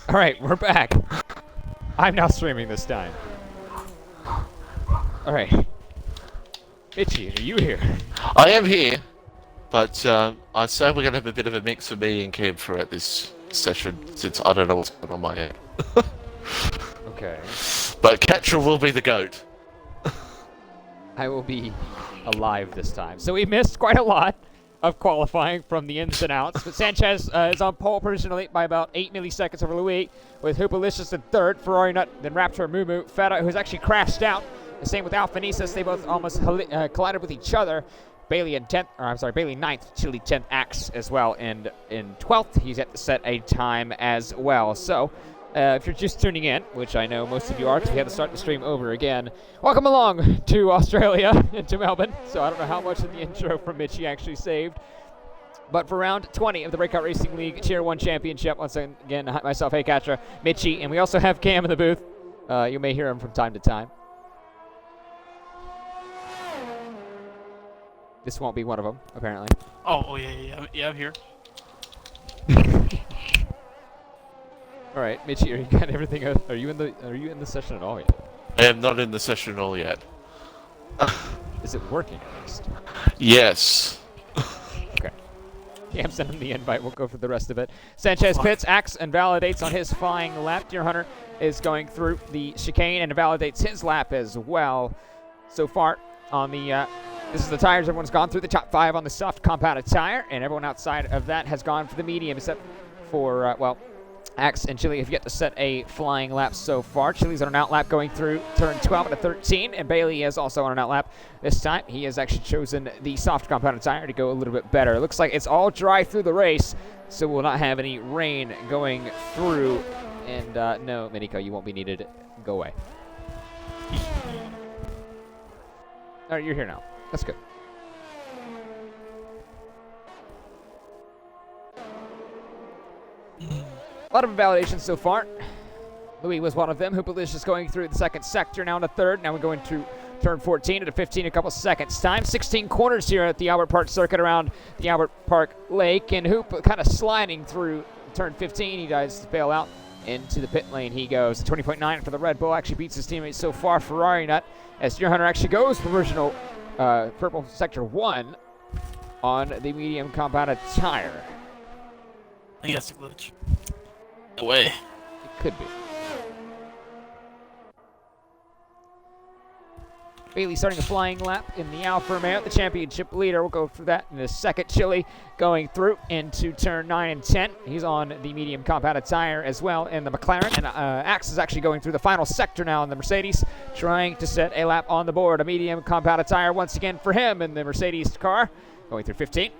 All right, we're back. I'm now streaming this time. All right. Itchy, are you here? I am here, but I'd say we're going to have a bit of a mix for me and Kev throughout this session, since I don't know what's going on my end. Okay. But Catra will be the GOAT. I will be alive this time. So we missed quite a lot of qualifying from the ins and outs, but Sanchez is on pole provisionally by about 8 milliseconds over the week, with Hoopalicious in third, Ferrari Nut, then Raptor, Mumu, Feta, who's actually crashed out. The same with Alphanesis. They both almost collided with each other. Bailey in 10th, or I'm sorry, Bailey 9th, Chili 10th, Axe as well, and in 12th, he's yet to set a time as well. So, if you're just tuning in, which I know most of you are because we had to start the stream over again, welcome along to Australia and to Melbourne. So I don't know how much of the intro from Mitchie actually saved. But for round 20 of the Breakout Racing League Tier 1 Championship, once again, myself, Hey Catra, Mitchie, and we also have Cam in the booth. You may hear him from time to time. This won't be one of them, apparently. Oh yeah, I'm here. All right, Mitchie, are you got everything? Are you in the session at all yet? I am not in the session at all yet. Is it working at least? Yes. Okay. Cam sent him the invite. We'll go for the rest of it. Sanchez pits, Axe, and validates on his flying lap. Deer Hunter is going through the chicane and validates his lap as well. So far on the this is the tires. Everyone's gone through the top 5 on the soft compounded tire, and everyone outside of that has gone for the medium, except for, well, Axe and Chili have yet to set a flying lap so far. Chili's on an out lap going through turn 12 and 13, and Bailey is also on an out lap. This time, he has actually chosen the soft compounded tire to go a little bit better. It looks like it's all dry through the race, so we'll not have any rain going through. And no, Miniko, you won't be needed. Go away. All right, you're here now. That's good. A lot of invalidations so far. Louis was one of them. Hoopalicious going through the second sector, now into third. Now we're going to turn 14 into 15 in a couple seconds time. 16 corners here at the Albert Park circuit around the Albert Park Lake. And Hoop kind of sliding through turn 15. He does bail out. Into the pit lane he goes. 20.9 for the Red Bull. Actually beats his teammate so far, Ferrari Nut. As Deer Hunter actually goes for original purple sector 1 on the medium compounded tire. I think that's a glitch. No way. It could be. Bailey starting a flying lap in the Alfa Romeo, the championship leader. We'll go through that in a second. Chili going through into turn 9 and 10. He's on the medium compounded tire as well in the McLaren. And Axe is actually going through the final sector now in the Mercedes, trying to set a lap on the board. A medium compounded tire once again for him in the Mercedes car. Going through 15.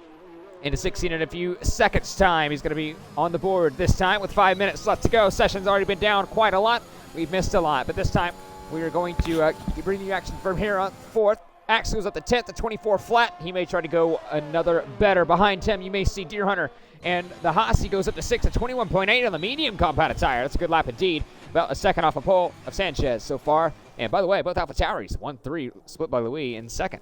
Into 16 in a few seconds time. He's going to be on the board this time with 5 minutes left to go. Session's already been down quite a lot. We've missed a lot, but this time we are going to bring you action from here on fourth. Axe goes up to 10th at 24 flat. He may try to go another better. Behind him, you may see Deer Hunter. And the Haas, he goes up to 6th at 21.8 on the medium compounded tire. That's a good lap indeed. About a second off a pole of Sanchez so far. And by the way, both Alpha Tauris, 1-3, split by Louis in second.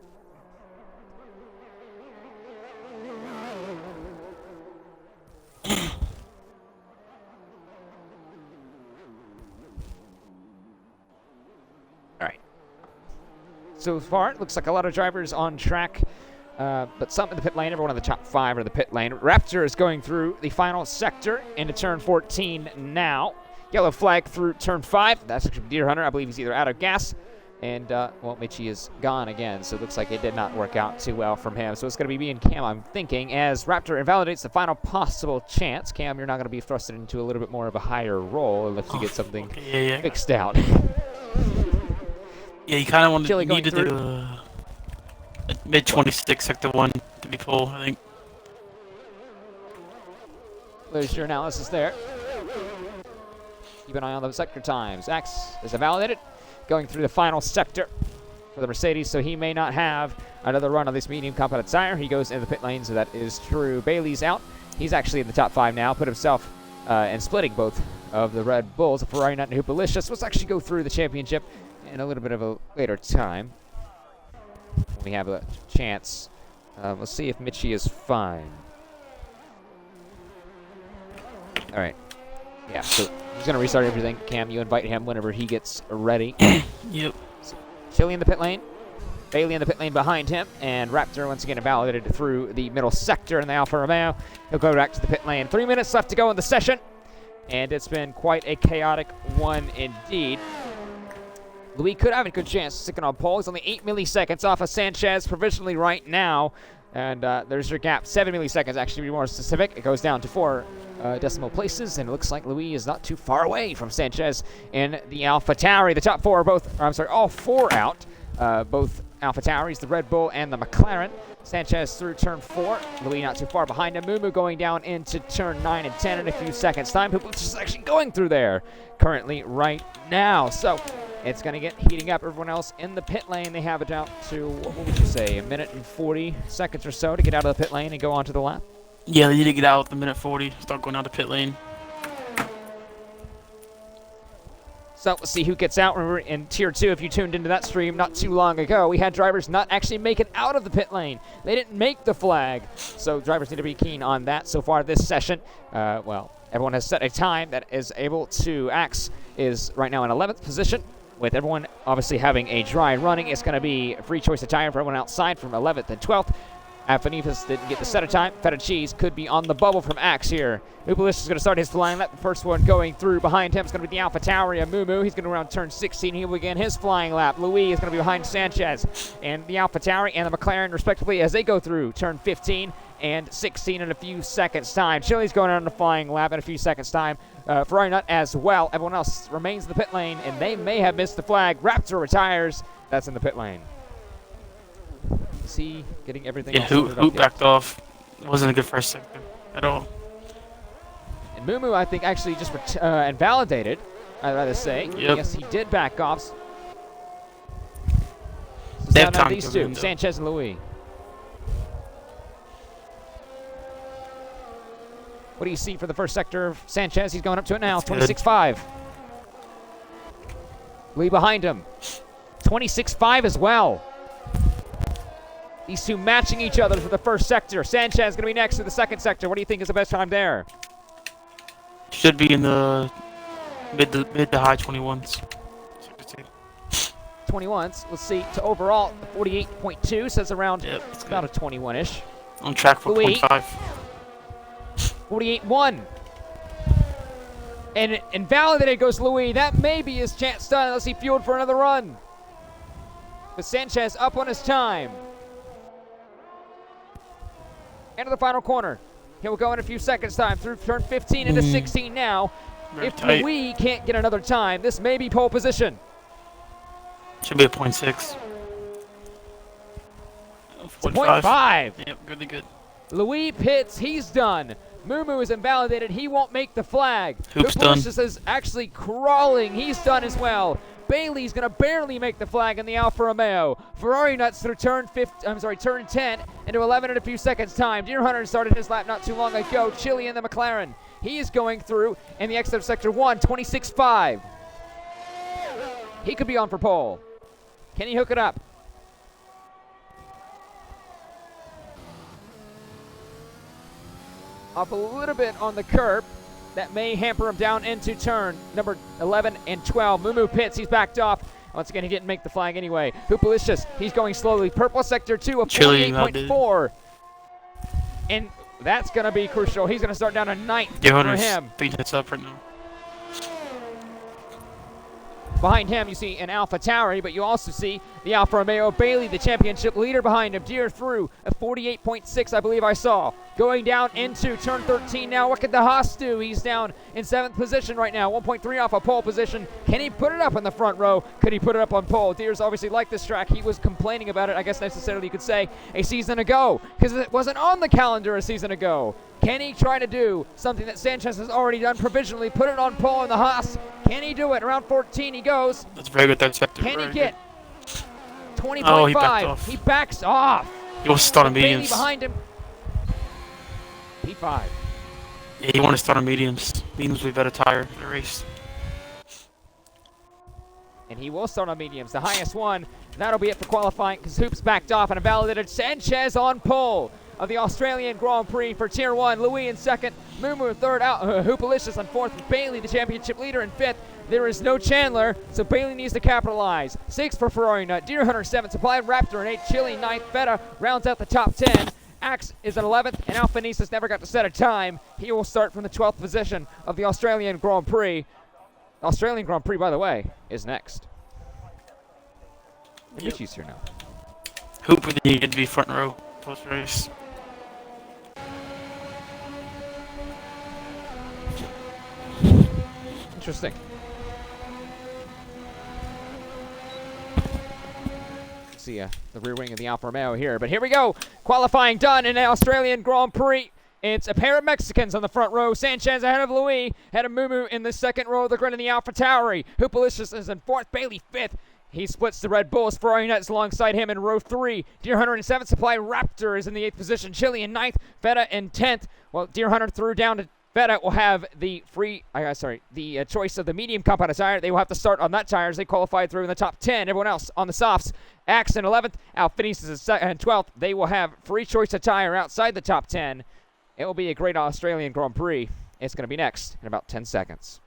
So far, it looks like a lot of drivers on track, but some in the pit lane. Everyone in the top 5 are in the pit lane. Raptor is going through the final sector into turn 14 now. Yellow flag through turn 5. That's actually Deer Hunter. I believe he's either out of gas, and, well, Mitchie is gone again, so it looks like it did not work out too well from him. So it's going to be me and Cam, I'm thinking, as Raptor invalidates the final possible chance. Cam, you're not going to be thrusted into a little bit more of a higher role unless you get something fixed out. Yeah, you kind of need to do a mid-26 sector 1 to be full, I think. There's your analysis there. Keep an eye on the sector times. Axe is invalidated, going through the final sector for the Mercedes, so he may not have another run on this medium compounded tire. He goes in the pit lane, so that is true. Bailey's out. He's actually in the top 5 now, put himself and splitting both of the Red Bulls. Ferrari Nut and Hoopalicious. Let's actually go through the championship in a little bit of a later time when we have a chance. We'll see if Mitchie is fine. All right. Yeah, so he's going to restart everything. Cam, you invite him whenever he gets ready. Yep. Chili in the pit lane. Bailey in the pit lane behind him. And Raptor once again invalidated through the middle sector in the Alfa Romeo. He'll go back to the pit lane. 3 minutes left to go in the session. And it's been quite a chaotic one indeed. Louis could have a good chance of sticking on pole. He's only 8 milliseconds off of Sanchez provisionally right now. And there's your gap. 7 milliseconds, actually, to be more specific. It goes down to 4 decimal places, and it looks like Louis is not too far away from Sanchez in the AlphaTauri. The top 4 are both, or I'm sorry, all 4 out. Both AlphaTauris, the Red Bull, and the McLaren. Sanchez through turn 4. Louis not too far behind him. Mumu going down into turn 9 and 10 in a few seconds' time. Who's just actually going through there currently right now. So it's going to get heating up. Everyone else in the pit lane, they have it out to, what would you say, 1 minute and 40 seconds or so to get out of the pit lane and go onto the lap? Yeah, they need to get out at the minute 40. Start going out to pit lane. So we'll see who gets out. Remember, in Tier 2, if you tuned into that stream not too long ago, we had drivers not actually make it out of the pit lane. They didn't make the flag. So drivers need to be keen on that. So far this session, well, everyone has set a time that is able to. Axe is right now in 11th position. With everyone obviously having a dry running, it's going to be a free choice of tire for everyone outside from 11th and 12th. Afanifas didn't get the set of time. Feta Cheese could be on the bubble from Axe here. Mupalish is going to start his flying lap. The first one going through behind him is going to be the AlphaTauri of Mumu. He's going to around turn 16. He will begin his flying lap. Louis is going to be behind Sanchez and the AlphaTauri and the McLaren respectively as they go through turn 15 and 16 in a few seconds' time. Chili's going on the flying lap in a few seconds' time. Ferrari Nut as well. Everyone else remains in the pit lane, and they may have missed the flag. Raptor retires. That's in the pit lane. Is he getting everything? Yeah, Hoop backed off. Wasn't a good first sector at all. And Mumu, I think, actually just invalidated, I'd rather say. Yep. Yes, he did back off. So They have now time these to two, win, though. Sanchez and Louis. What do you see for the first sector of Sanchez? He's going up to it now, 26.5. Louis behind him, 26.5 as well. These two matching each other for the first sector. Sanchez going to be next to the second sector. What do you think is the best time there? Should be in the mid to high 21s. 21s. Let's see. To overall, 48.2 says around about a 21-ish. On track for Louis. 0.5. 48.1. And invalidated goes Louis. That may be his chance done unless he fueled for another run. But Sanchez up on his time. Into the final corner. He will go in a few seconds time through turn 15 into 16 now. Very If tight. Louis can't get another time, this may be pole position. Should be a 0.6. It's a 0.5. Yep, really good. Louis pits, he's done. Mumu is invalidated, he won't make the flag. Hoop's done. Hooplicious is actually crawling, he's done as well. Bailey's gonna barely make the flag in the Alfa Romeo. Ferrari Nuts through turn 10 into 11 in a few seconds time. Deer Hunter started his lap not too long ago. Chili in the McLaren. He is going through in the exit of sector 1, 26.5. He could be on for pole. Can he hook it up? Up a little bit on the curb. That may hamper him down into turn number 11 and 12. Mumu pits. He's backed off. Once again, he didn't make the flag anyway. Hoopalicious. He's going slowly. Purple sector 2 of 48.4. And that's going to be crucial. He's going to start down a 9th for him. 3 hits up right now. Behind him, you see an AlphaTauri, but you also see the Alfa Romeo Bailey, the championship leader behind him. Deer through a 48.6, I believe I saw. Going down into turn 13 now. What could the Haas do? He's down in 7th position right now. 1.3 off a pole position. Can he put it up in the front row? Could he put it up on pole? Deer's obviously like this track. He was complaining about it, I guess necessarily you could say, a season ago, because it wasn't on the calendar a season ago. Can he try to do something that Sanchez has already done provisionally? Put it on pole in the Haas. Can he do it? Around 14 he goes. That's very good third sector. Can he get 20.5? Oh, he backed off. He backs off. He wants to start on Bailey mediums. behind him. P5. Yeah, he wants to start on mediums. Mediums will be better tire for the race. And he will start on mediums. The highest one. That'll be it for qualifying because Hoops backed off and invalidated. Sanchez on pole. of the Australian Grand Prix for Tier 1. Louis in second, Mumu in third, Hoopalicious on fourth, with Bailey, the championship leader, in fifth. There is no Chandler, so Bailey needs to capitalize. Sixth for Ferrari Nut, Deer Hunter seventh, Supply Raptor in eighth, Chili ninth, Feta rounds out the top 10. Axe is at 11th, and Alphanesis never got to set a time. He will start from the 12th position of the Australian Grand Prix. Australian Grand Prix, by the way, is next. Michi's here now. Hooper, then you get to be front row post race. Interesting. See the rear wing of the Alfa Romeo here, but here we go. Qualifying done in the Australian Grand Prix. It's a pair of Mexicans on the front row. Sanchez ahead of Louis, ahead of Mumu in the second row of the grid in the Alpha Tauri. Hoopalicious is in fourth, Bailey fifth. He splits the Red Bulls. Ferrari Nuts alongside him in row 3. Deer Hunter in 7th. Supply Raptor is in the 8th position. Chili in 9th. Feta in 10th. Well, Deer Hunter threw down to Feta will have the choice of the medium compound tire. They will have to start on that tire as they qualify through in the top 10. Everyone else on the softs. Axe in 11th. Alphanesis is in 12th. They will have free choice of tire outside the top 10. It will be a great Australian Grand Prix. It's going to be next in about 10 seconds.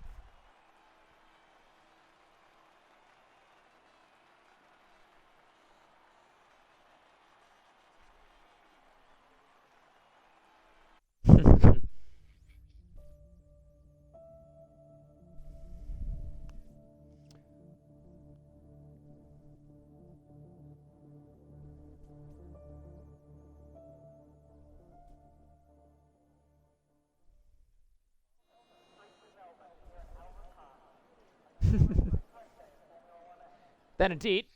Then indeed,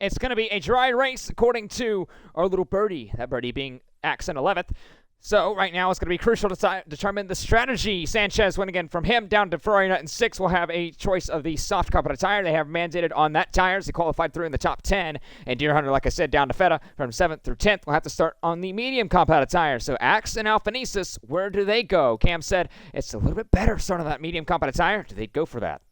it's going to be a dry race according to our little birdie, that birdie being Axe in 11th. So right now it's going to be crucial to determine the strategy. Sanchez went again from him down to Ferrari Nut in 6th. Will have a choice of the soft compound tire. They have mandated on that tire as they qualified through in the top 10. And Deer Hunter, like I said, down to Feta from 7th through 10th. Will have to start on the medium compound tire. So Axe and Alphanesis, where do they go? Cam said it's a little bit better starting on that medium compound tire. Do they go for that?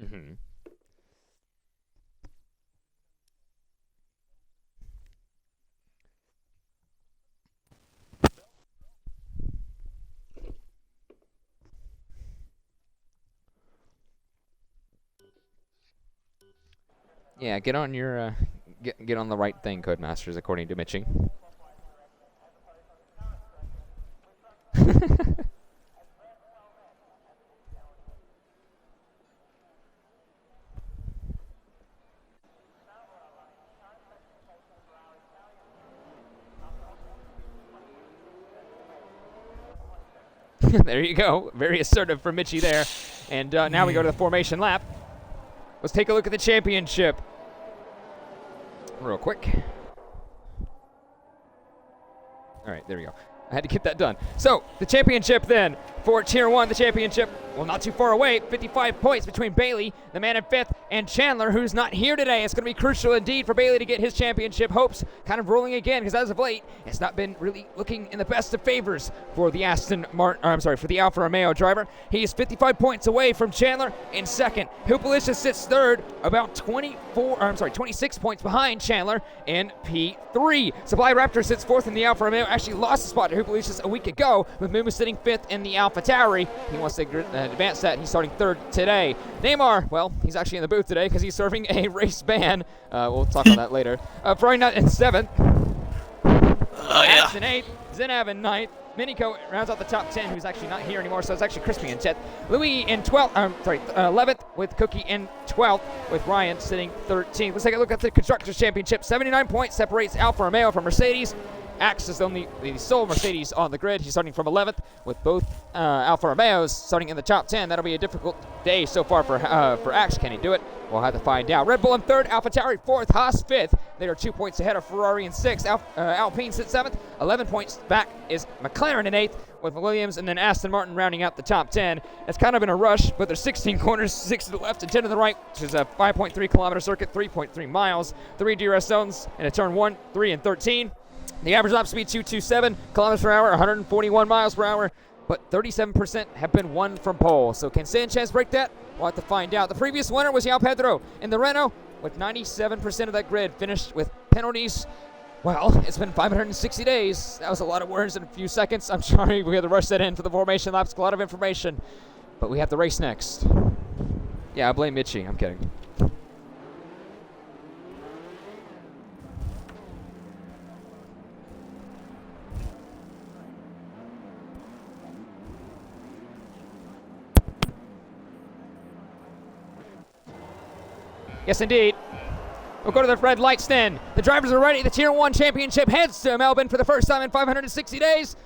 Mm-hmm. Yeah, get on your get on the right thing, Codemasters, according to Mitchie. There you go. Very assertive from Mitchie there. And now we go to the formation lap. Let's take a look at the championship real quick. All right, there we go. I had to get that done. So, the championship then, for Tier 1, the championship, well, not too far away, 55 points between Bailey, the man in 5th, and Chandler, who's not here today. It's going to be crucial indeed for Bailey to get his championship hopes kind of rolling again, because as of late, it's not been really looking in the best of favors for the for the Alfa Romeo driver. He is 55 points away from Chandler in 2nd. Hoopalicious sits 3rd, about 26 points behind Chandler in P3. Supply Raptor sits 4th in the Alfa Romeo, actually lost the spot to Hoopalicious a week ago, with Mumu sitting 5th in the Alpha Tauri. He wants to advance that. He's starting 3rd today. Neymar, well, he's actually in the booth today because he's serving a race ban. We'll talk on that later. Ferrari Nut in 7th. Axe in 8th. Zinab in 9th. Minico rounds out the top 10, who's actually not here anymore, so it's actually Crispy in 10th. Louis in 11th, with Cookie in 12th, with Ryan sitting 13th. Let's take a look at the Constructors' Championship. 79 points separates Alfa Romeo from Mercedes. Axe is only the sole Mercedes on the grid. He's starting from 11th with both Alfa Romeos starting in the top 10. That'll be a difficult day so far for Axe. Can he do it? We'll have to find out. Red Bull in 3rd, AlphaTauri 4th, Haas 5th. They are 2 points ahead of Ferrari in 6th. Alpine sits 7th. 11 points back is McLaren in 8th with Williams, and then Aston Martin rounding out the top 10. It's kind of in a rush, but there's 16 corners, 6 to the left and 10 to the right, which is a 5.3 kilometer circuit, 3.3 miles, 3 DRS zones, and a turn 1, 3, and 13. The average lap speed 227 kilometers per hour, 141 miles per hour, but 37% have been won from pole. So can Sanchez break that? We'll have to find out. The previous winner was João Pedro in the Renault, with 97% of that grid finished with penalties. Well, it's been 560 days. That was a lot of words in a few seconds. I'm sorry we had to rush that in for the formation laps. A lot of information, but we have the race next. Yeah, I blame Mitchie. I'm kidding. Yes, indeed. We'll go to the red lights then. The drivers are ready. The Tier 1 Championship heads to Melbourne for the first time in 560 days.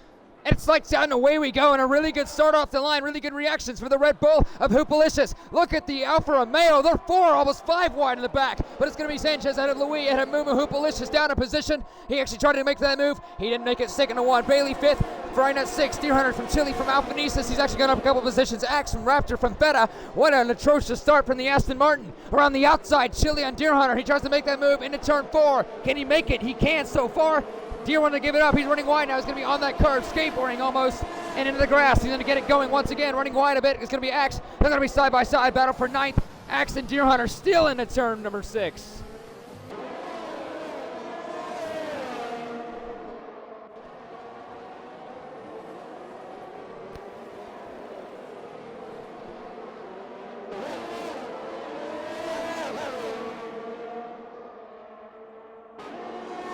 And it's lights out and away we go, and a really good start off the line. Really good reactions for the Red Bull of Hoopalicious. Look at the Alfa Romeo. They're 4, almost 5 wide in the back. But it's going to be Sanchez ahead of Louis, ahead of Mumu. Hoopalicious down in position. He actually tried to make that move. He didn't make it. 2nd to 1. Bailey 5th. Freinat 6th. Deer Hunter from Chile from Alphanesis. He's actually gone up a couple positions. Axe from Raptor from Feta. What an atrocious start from the Aston Martin. Around the outside, Chile on Deer Hunter. He tries to make that move into turn 4. Can he make it? He can so far. Deer wanted to give it up. He's running wide now. He's going to be on that curve, skateboarding almost, and into the grass. He's going to get it going once again, running wide a bit. It's going to be Axe. They're going to be side by side. Battle for 9th. Axe and Deer Hunter still into turn number 6.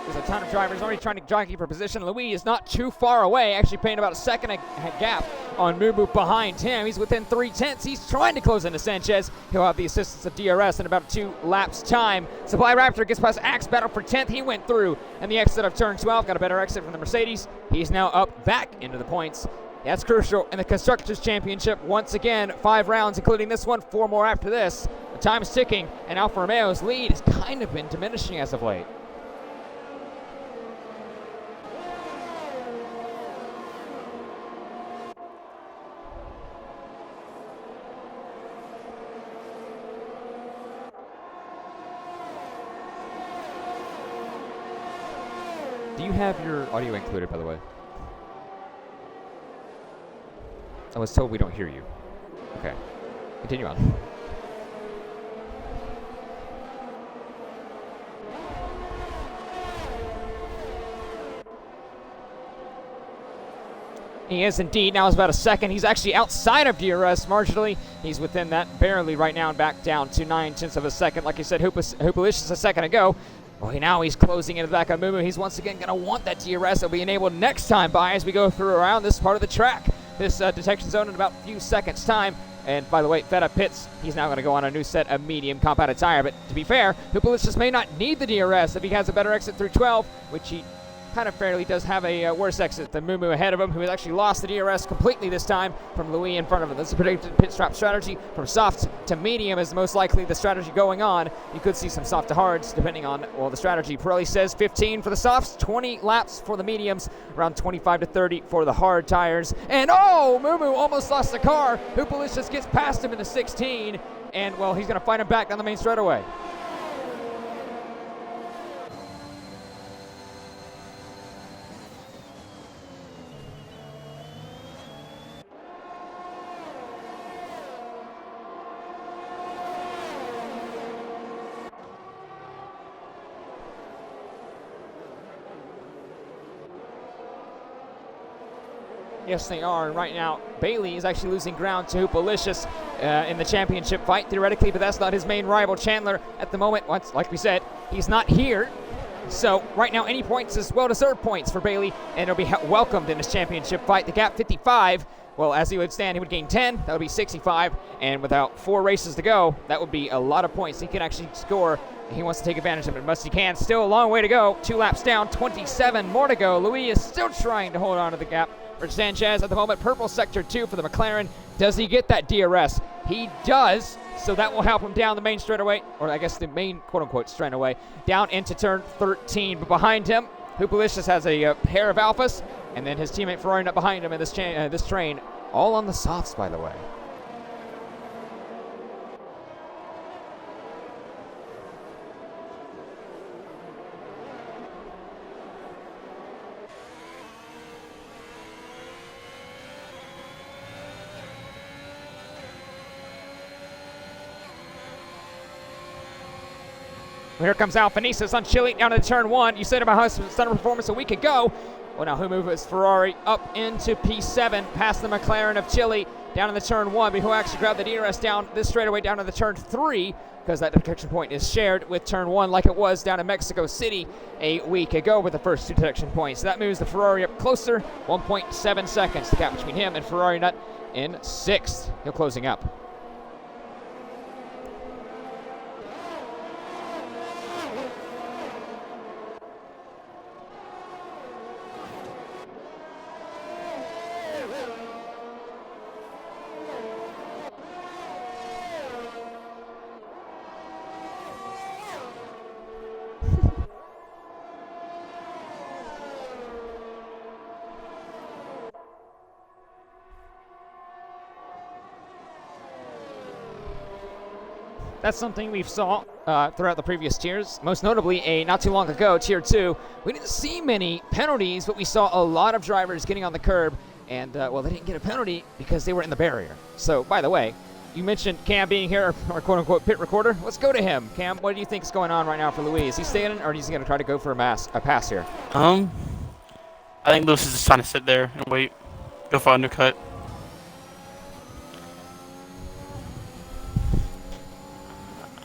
There's a ton of drivers already trying to jockey for position. Louis is not too far away, actually paying about a second a gap on Mumu behind him. He's within 3/10. He's trying to close into Sanchez. He'll have the assistance of DRS in about 2 laps time. Supply Raptor gets past Axe, battle for 10th. He went through, and the exit of turn 12 got a better exit from the Mercedes. He's now up back into the points. That's crucial in the Constructors' Championship. Once again, 5 rounds, including this one, 4 more after this. The time is ticking, and Alfa Romeo's lead has kind of been diminishing as of late. Do you have your audio included, by the way? I was told we don't hear you. Okay. Continue on. He is indeed. Now it's about a second. He's actually outside of DRS marginally. He's within that barely right now and back down to 9/10 of a second. Like I said, Hoopalicious a second ago. Well, now he's closing into the back of Mumu. He's once again going to want that DRS. It'll be enabled next time by as we go through around this part of the track. This detection zone in about a few seconds' time. And by the way, Feta pits. He's now going to go on a new set of medium compounded tire. But to be fair, Hoopalicious may not need the DRS if he has a better exit through 12, which he kind of fairly does have a worse exit than Mumu ahead of him, who has actually lost the DRS completely this time from Louis in front of him. That's a predicted pit stop strategy. From soft to medium is most likely the strategy going on. You could see some soft to hards depending on, well, the strategy. Pirelli says 15 for the softs, 20 laps for the mediums, around 25 to 30 for the hard tires. And oh, Mumu almost lost the car. Hoopalicious gets past him in the 16, and well, he's going to fight him back down the main straightaway. Yes, they are. And right now, Bailey is actually losing ground to Hoopalicious in the championship fight, theoretically, but that's not his main rival, Chandler, at the moment. Like we said, he's not here. So right now, any points is well-deserved points for Bailey, and it'll be welcomed in this championship fight. The gap 55. Well, as he would stand, he would gain 10. That would be 65. And without 4 races to go, that would be a lot of points. He can actually score. He wants to take advantage of it, but he can. Still a long way to go. 2 laps down, 27 more to go. Louis is still trying to hold on to the gap for Sanchez at the moment. Purple sector 2 for the McLaren. Does he get that DRS? He does. So that will help him down the main straightaway, or I guess the main quote-unquote straightaway, down into turn 13. But behind him, Hoopalicious has a pair of Alphas, and then his teammate Ferrari up behind him in this train, all on the softs, by the way. Here comes Alphanesis on Chile down to turn 1. You said about how stunning performance a week ago. Well, now who moves Ferrari up into P7 past the McLaren of Chile down in the turn 1, but who actually grabbed the DRS down this straightaway down to the turn 3 because that detection point is shared with turn 1 like it was down in Mexico City a week ago with the first 2 detection points. So that moves the Ferrari up closer, 1.7 seconds. The gap between him and Ferrari Nut in 6th. He'll closing up. That's something we've saw throughout the previous tiers. Most notably, not too long ago, Tier 2. We didn't see many penalties, but we saw a lot of drivers getting on the curb. And, well, they didn't get a penalty because they were in the barrier. So, by the way, you mentioned Cam being here, our quote-unquote pit recorder. Let's go to him. Cam, what do you think is going on right now for Louis? Is he staying in, or is he going to try to go for a pass here? I think Lewis is just trying to sit there and wait. Go for undercut.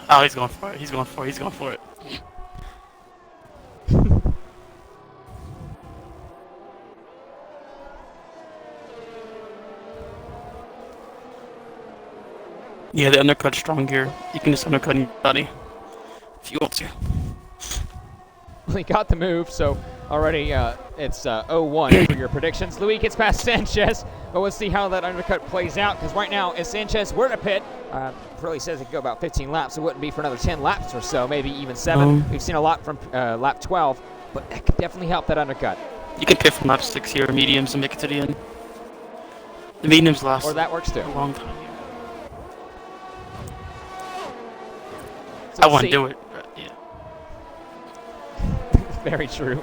Oh, he's going for it. He's going for it. He's going for it. Yeah, the undercut's strong here. You can just undercut anybody if you want to. Well, he got the move, so already it's 0-1 for your predictions. Louis gets past Sanchez, but we'll see how that undercut plays out, because right now, if Sanchez were to pit, Curly says it could go about 15 laps. It wouldn't be for another 10 laps or so, maybe even 7. We've seen a lot from lap 12, but that could definitely help that undercut. You can pit from lap 6 here, mediums, and make it to the end. The mediums last or that works too. a long time. So I wouldn't do it, but yeah. Very true.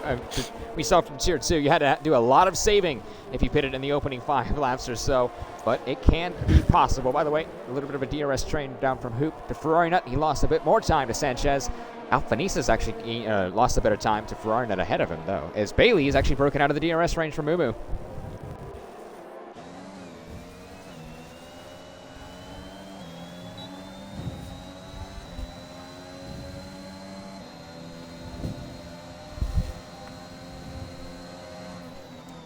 We saw from Tier 2, you had to do a lot of saving if you pitted in the opening 5 laps or so, but it can be possible. By the way, a little bit of a DRS train down from Hoop to Ferrari Nut. He lost a bit more time to Sanchez. Alphanesis actually lost a bit of time to Ferrari Nut ahead of him, though, as Bailey is actually broken out of the DRS range from Mumu.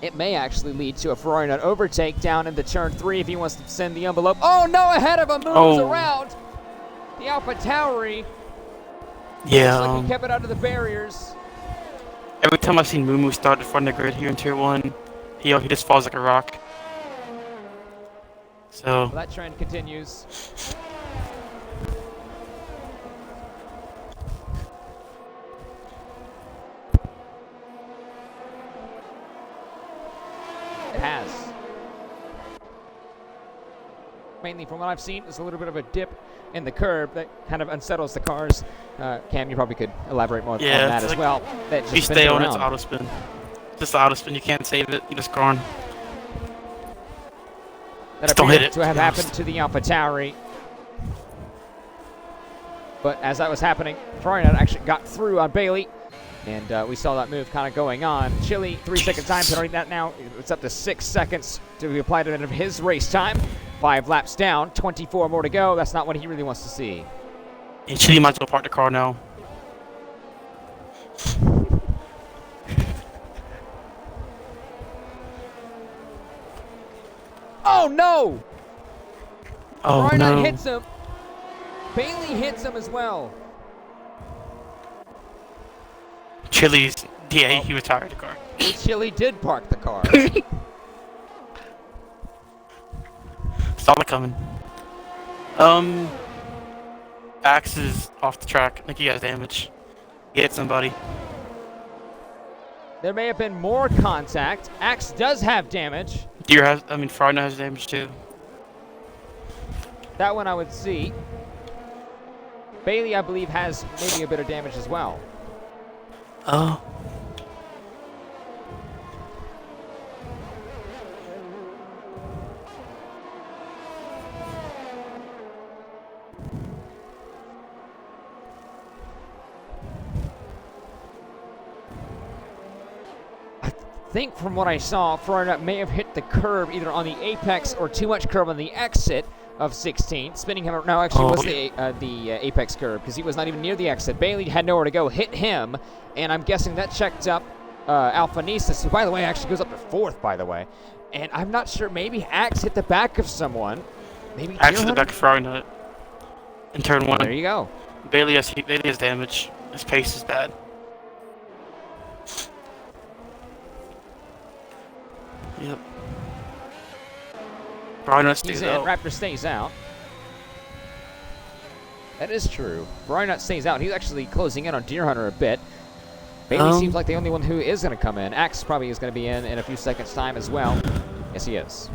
It may actually lead to a Ferrari Nut overtake down into turn 3 if he wants to send the envelope. Oh no, ahead of him, moves around. The Alpha Tauri. Yeah. Looks like he kept it out of the barriers. Every time I've seen Mumu start in front of the grid here in Tier 1, he just falls like a rock. So. Well, that trend continues. It has. Mainly from what I've seen, there's a little bit of a dip in the curb that kind of unsettles the cars. Cam, you probably could elaborate more on that as well. That just if you stay on, it's auto spin. Just auto spin, you can't save it, you just go on. That appeared to have happened to the Alpha Tauri. But as that was happening, Ferrari actually got through on Bailey. And we saw that move kind of going on. Chile, 3-second time penalty. That now it's up to 6 seconds to be applied to the end of his race time. 5 laps down, 24 more to go. That's not what he really wants to see. And Chile might as well park the car now. Oh no! Oh Breakout no. hits him. Bailey hits him as well. Chili's. Yeah, Oh. he retired the car. Chili did park the car. Saw it coming. Axe is off the track. I think he has damage. He hit somebody. There may have been more contact. Axe does have damage. Frogner has damage too. That one I would see. Bailey, I believe, has maybe a bit of damage as well. Oh. I think from what I saw, Florida may have hit the curb either on the apex or too much curb on the exit of 16, spinning him. No, actually, it was the apex curb because he was not even near the exit. Bailey had nowhere to go, hit him, and I'm guessing that checked up Alpha Nisas, who, by the way, actually goes up to 4th, by the way. And I'm not sure. Maybe Axe hit the back of someone. Maybe Axe hit the back of Frogner in turn 1. There you go. Bailey has damage. His pace is bad. Yep. Brynut stays He's in. out. Raptor stays out. That is true. Brynut stays out. He's actually closing in on Deer Hunter a bit. Bailey seems like the only one who is going to come in. Axe probably is going to be in a few seconds' time as well. Yes, he is.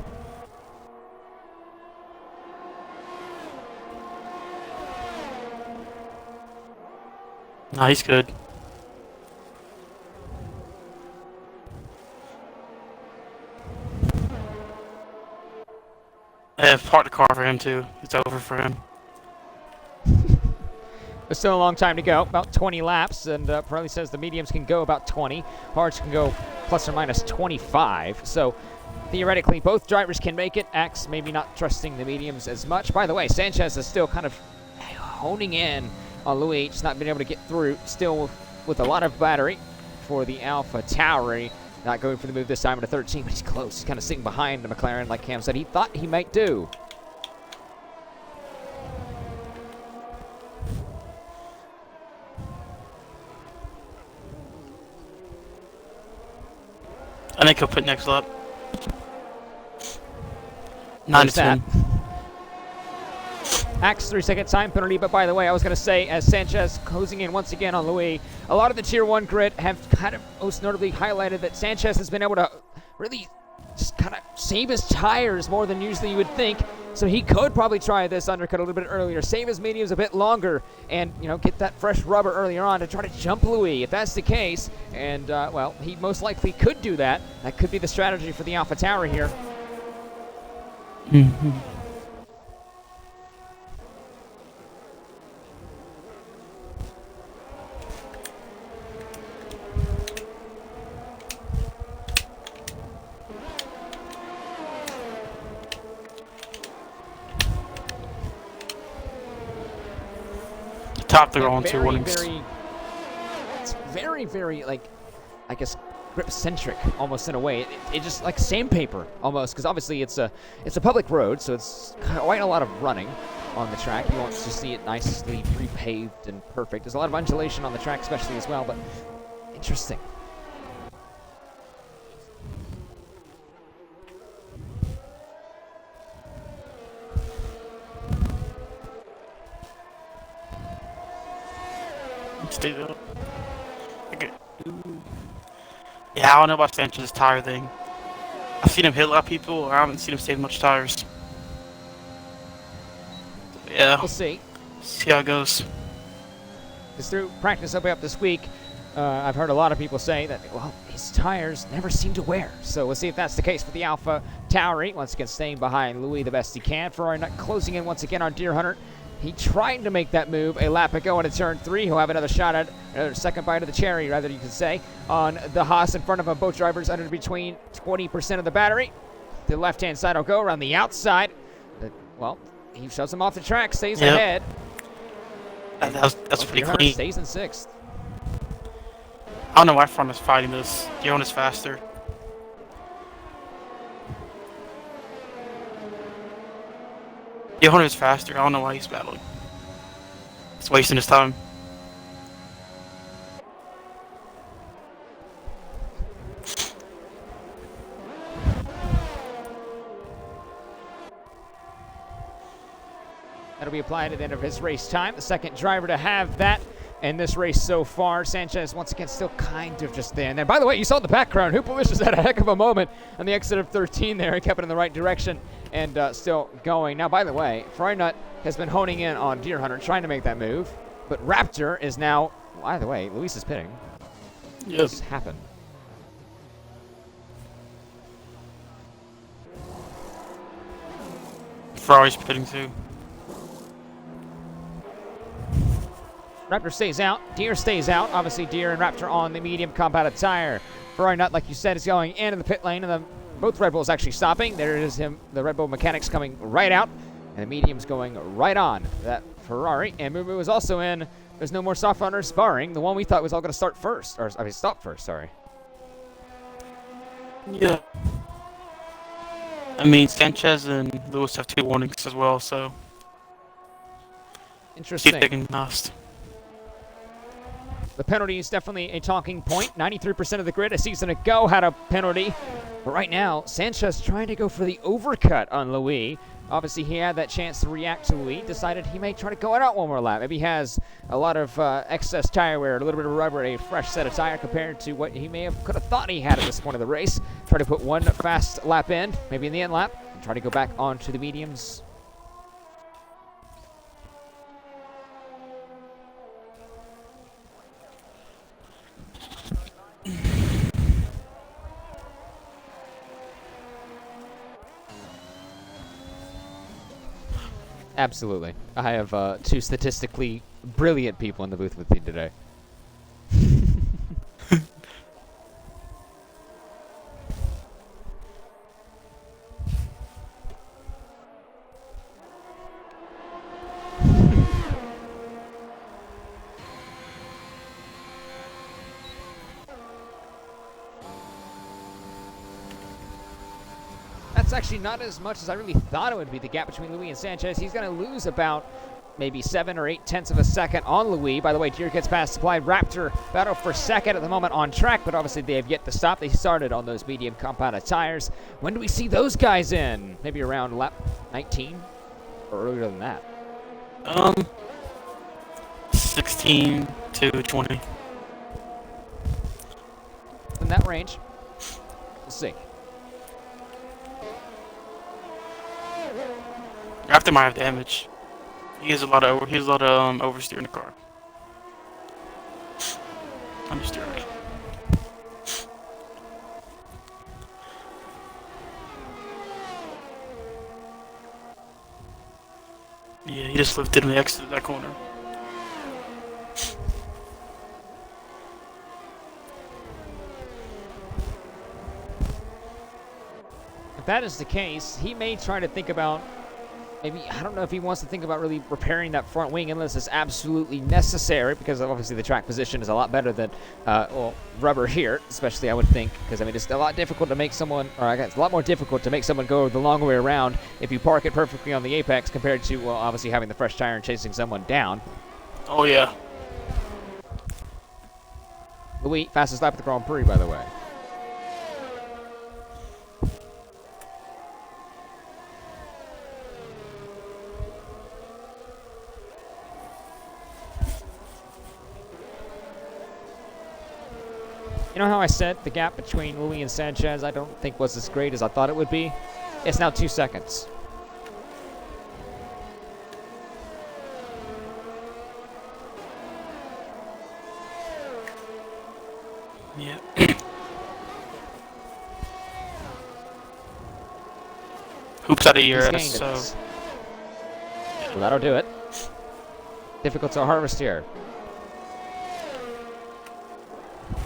Nah, he's good. I've parked the car for him too. It's over for him. There's still a long time to go, about 20 laps, and Pirelli says the mediums can go about 20. Hards can go plus or minus 25. So theoretically, both drivers can make it. Axe maybe not trusting the mediums as much. By the way, Sanchez is still kind of honing in on Louis, just not being able to get through. Still with a lot of battery for the Alpha Tauri. Not going for the move this time at a 13, but he's close. He's kind of sitting behind the McLaren, like Cam said he thought he might do. I think he'll put next lap. 9 to 10. Axe 3-second time penalty, but by the way, I was going to say, as Sanchez closing in once again on Louis, a lot of the Tier 1 grid have kind of most notably highlighted that Sanchez has been able to really just kind of save his tires more than usually you would think. So he could probably try this undercut a little bit earlier, save his mediums a bit longer, and, you know, get that fresh rubber earlier on to try to jump Louis. If that's the case, and, well, he most likely could do that. That could be the strategy for the Alpha Tauri here. Mm-hmm. Top they're on 2 warnings. It's very, like, I guess, grip-centric almost in a way. It just like sandpaper almost, because obviously it's a public road, so it's quite a lot of running on the track. You want to see it nicely repaved and perfect. There's a lot of undulation on the track, especially as well, but interesting. Stay up. Okay. Yeah, I don't know about Sanchez's tire thing. I've seen him hit a lot of people, I haven't seen him save much tires. Yeah. We'll see. See how it goes. Because through practice up this week, I've heard a lot of people say that, well, his tires never seem to wear. So we'll see if that's the case for the Alpha Tauri. Once again, staying behind Louis the best he can. Ferrari not closing in once again on Deer Hunter. He tried to make that move a lap ago into turn 3. He'll have another shot at another second bite of the cherry, rather you could say, on the Haas in front of him. Both drivers under between 20% of the battery. The left-hand side will go around the outside. Well, he shoves him off the track, stays ahead. That's pretty clean. Stays in 6th. I don't know why front is fighting this. Dion is faster. Yeah, Hunter's faster. I don't know why he's battling. He's wasting his time. That'll be applied at the end of his race time. The second driver to have that in this race so far. Sanchez once again still kind of just there. And then, by the way, you saw in the background, Hoopalicious had a heck of a moment on the exit of 13 there. He kept it in the right direction and still going. Now, by the way, Frynut has been honing in on Deer Hunter, trying to make that move. But Raptor is now, by the way, Luis is pitting. Yep. What's happened? Ferrari's pitting too. Raptor stays out. Deer stays out. Obviously, Deer and Raptor on the medium compounded tire. Ferrari Nut, like you said, is going into the pit lane, and both Red Bulls actually stopping. There it is him, the Red Bull mechanics coming right out, and the medium's going right on that Ferrari. And Mumu is also in. There's no more soft runners barring the one we thought was all going to start first, or I mean, stop first. Sorry. Yeah. I mean, Sanchez and Lewis have 2 warnings as well, so Interesting. keep taking last. The penalty is definitely a talking point. 93% of the grid a season ago had a penalty. But right now, Sanchez trying to go for the overcut on Louis. Obviously, he had that chance to react to Louis. Decided he may try to go it out one more lap. Maybe he has a lot of excess tire wear, a little bit of rubber, a fresh set of tire compared to what he could have thought he had at this point of the race. Try to put one fast lap in, maybe in the end lap, and try to go back onto the mediums. Absolutely. I have 2 statistically brilliant people in the booth with me today. That's actually not as much as I really thought it would be, the gap between Louis and Sanchez. He's going to lose about maybe 7 or 8 tenths of a second on Louis. By the way, Deer gets past Supplied. Raptor battle for second at the moment on track, but obviously they have yet to stop. They started on those medium compounded tires. When do we see those guys in? Maybe around lap 19 or earlier than that? 16 to 20. In that range. We'll see. After might have damage. He has a lot of oversteer in the car. Understeer. Yeah, he just lifted on the exit of that corner. If that is the case, he may try to think about maybe, I don't know if he wants to think about really repairing that front wing unless it's absolutely necessary, because obviously the track position is a lot better than, rubber here, especially I would think, because I mean, it's a lot difficult to make someone, or I guess it's a lot more difficult to make someone go the long way around if you park it perfectly on the apex compared to, well, obviously having the fresh tire and chasing someone down. Oh, yeah. Louis, fastest lap of the Grand Prix, by the way. You know how I said the gap between Louis and Sanchez I don't think was as great as I thought it would be? It's now 2 seconds. Yeah. Hoops out of He's ERS, gained so... it. Well, that'll do it. Difficult to harvest here.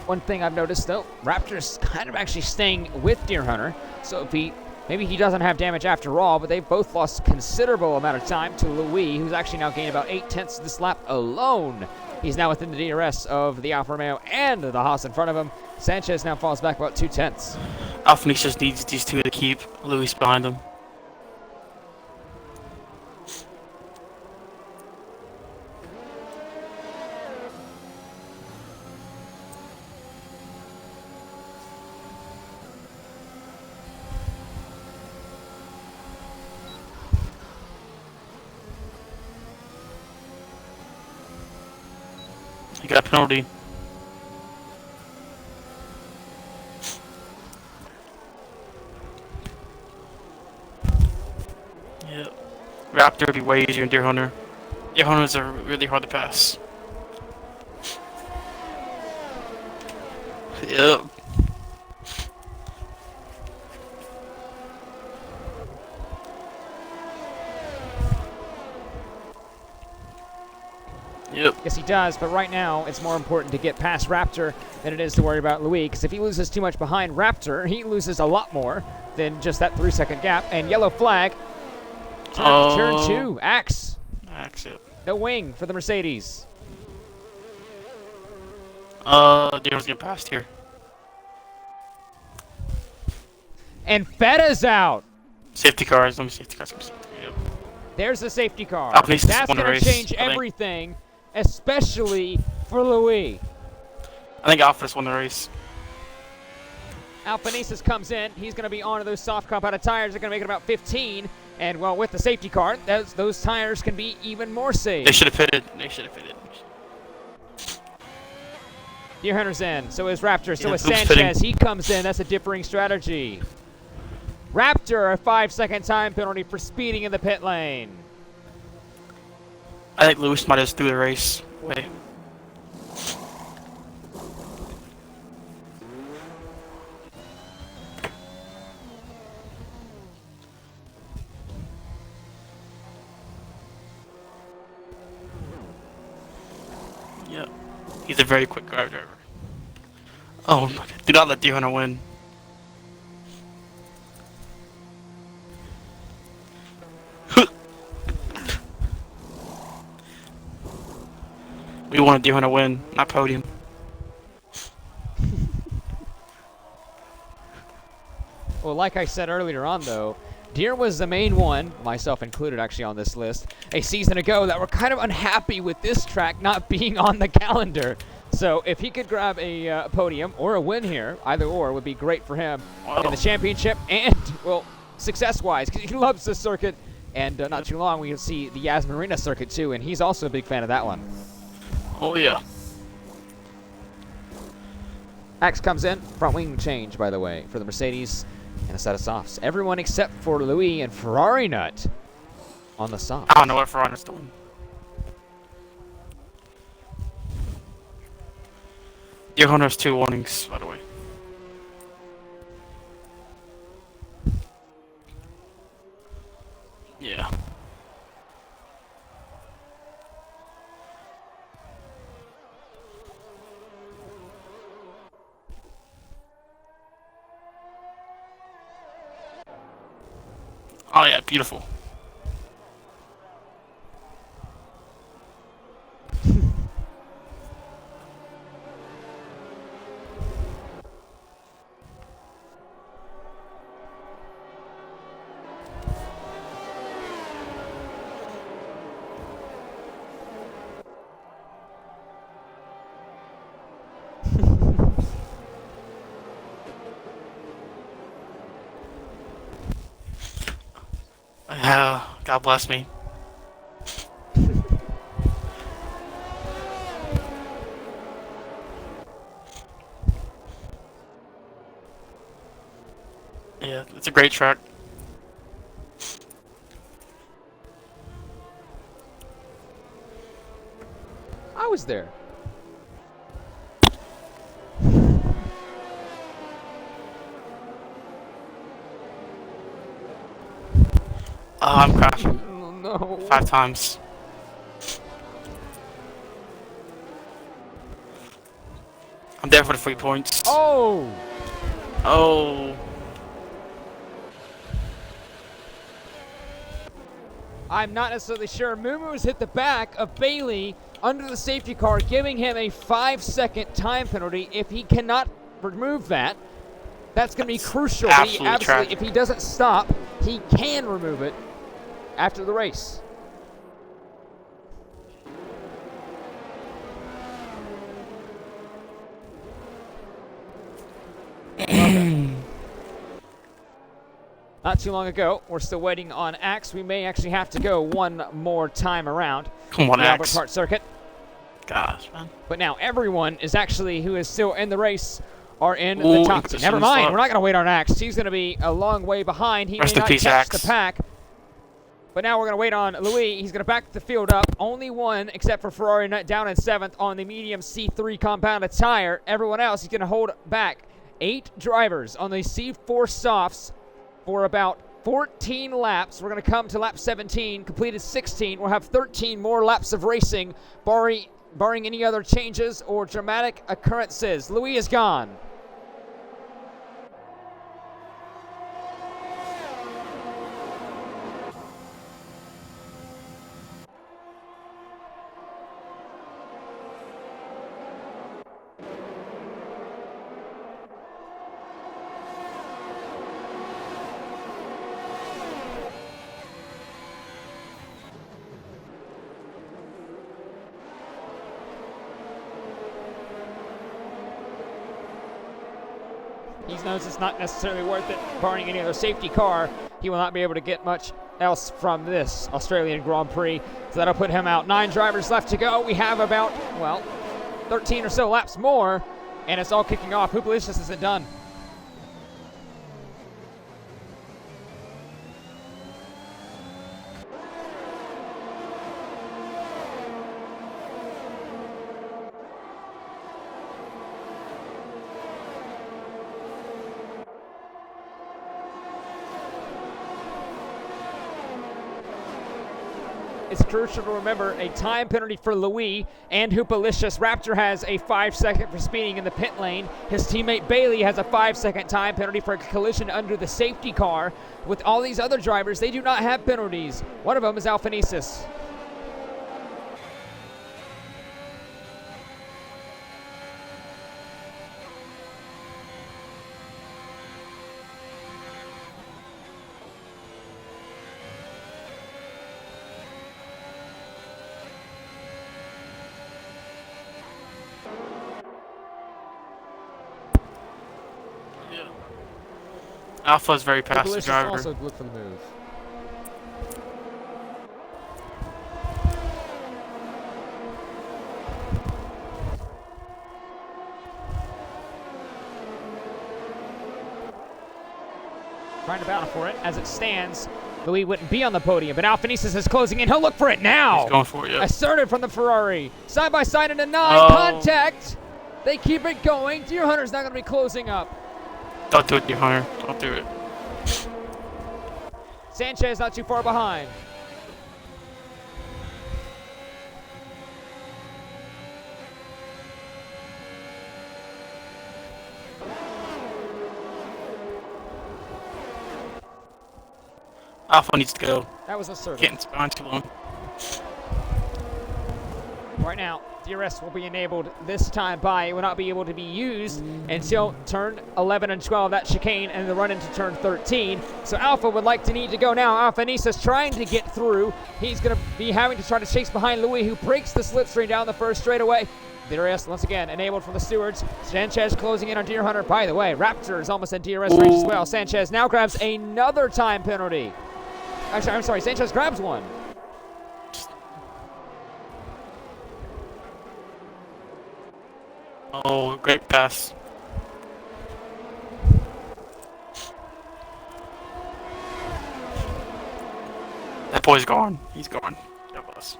One thing I've noticed, though, Raptor's kind of actually staying with Deer Hunter. So if maybe he doesn't have damage after all, but they've both lost considerable amount of time to Louis, who's actually now gained about 8 tenths this lap alone. He's now within the DRS of the Alfa Romeo and the Haas in front of him. Sanchez now falls back about 2 tenths. Alphanese just needs these 2 to keep Louis behind him. You got a penalty. Yep. Raptor would be way easier than Deer Hunter. Deer Hunters are really hard to pass. Yep. Yep. Yes, he does, but right now it's more important to get past Raptor than it is to worry about Louis, because if he loses too much behind Raptor, he loses a lot more than just that 3-second gap. And yellow flag. Turn 2. Axe. Axe, yep. The wing for the Mercedes. Deer's getting past here. And Fetta's out. Safety cars. Let me safety cars. Yep. There's the safety car. Alpinista's That's won the going to race, change I think. everything, especially for Louis. I think Alpha's won the race. Alpinista's comes in. He's going to be on to those soft compounded tires. They're going to make it about 15. And, well, with the safety car, those tires can be even more safe. They should have pitted. They should have pitted. Deer Hunter's in. So is Raptor. So Yeah, is who's Sanchez. pitting? He comes in. That's a differing strategy. Raptor, a 5-second time penalty for speeding in the pit lane. I think Lewis might have threw the race away. Yep. He's a very quick car driver. Oh my god. Do not let Deer Hunter win. We want Deer Hunter win, not podium. Well, like I said earlier on, though, Deer was the main one, myself included actually on this list, a season ago that were kind of unhappy with this track not being on the calendar. So if he could grab a podium or a win here, either or would be great for him in the championship and, well, success-wise, because he loves this circuit. And not too long, we'll see the Yas Marina circuit, too, and he's also a big fan of that one. Oh yeah. Axe comes in, front wing change, by the way, for the Mercedes, and a set of softs. Everyone except for Louis and Ferrari Nut on the soft. I don't know what Ferrari's doing. Deer Hunter has 2 warnings, by the way. Yeah. Oh yeah, beautiful. God bless me. Yeah, it's a great track. I was there. Oh, I'm crashing Oh, no. 5 times. I'm there for the 3 points. Oh! Oh. I'm not necessarily sure. Mumu's hit the back of Bailey under the safety car, giving him a 5-second time penalty. If he cannot remove that, that's going to be crucial. Absolutely tragic. If he doesn't stop, he can remove it after the race. Not too long ago, we're still waiting on Axe. We may actually have to go one more time around Come on, the Albert Axe. Park circuit. God. fast, man. But now everyone is actually, who is still in the race, are in Ooh, the top 2. Never mind, slot. we're not going to wait on Axe. He's going to be a long way behind. He Rest may in not peace, catch Axe. the pack. But now we're going to wait on Louis. He's going to back the field up. Only one, except for Ferrari, down in 7th on the medium C3 compounded tire. Everyone else, he's going to hold back 8 drivers on the C4 softs for about 14 laps. We're going to come to lap 17, completed 16. We'll have 13 more laps of racing, barring any other changes or dramatic occurrences. Louis is gone. He knows it's not necessarily worth it, barring any other safety car. He will not be able to get much else from this Australian Grand Prix, so that'll put him out. 9 drivers left to go. We have about, 13 or so laps more, and it's all kicking off. Hooplicious isn't done. It's crucial to remember a time penalty for Louis and Hoopalicious. Raptor has a 5-second for speeding in the pit lane. His teammate Bailey has a 5-second time penalty for a collision under the safety car. With all these other drivers, they do not have penalties. One of them is Alphanesis. Alpha is very passive Hoopalicious driver. also look for the move. Trying to battle for it. As it stands, Louis wouldn't be on the podium, but Alphanesis is closing in. He'll look for it now. He's going for it, yeah. Assertive from the Ferrari. Side by side into 9. Oh. Contact. They keep it going. Deer Hunter's not going to be closing up. Don't do it, Deer Hunter. Don't do it. Sanchez not too far behind. Alpha needs to go. That was assertive. Getting behind too long. Right now, DRS will be enabled this time by. It will not be able to be used until turn 11 and 12, that chicane, and the run into turn 13. So Alpha would need to go now. Alphanesis trying to get through. He's going to be having to try to chase behind Louis, who breaks the slipstream down the first straightaway. DRS once again enabled from the stewards. Sanchez closing in on Deer Hunter. By the way, Raptor is almost in DRS range as well. Sanchez now grabs another time penalty. Actually, I'm sorry, Sanchez grabs one. Oh, great pass. That boy's gone. He's gone. That was.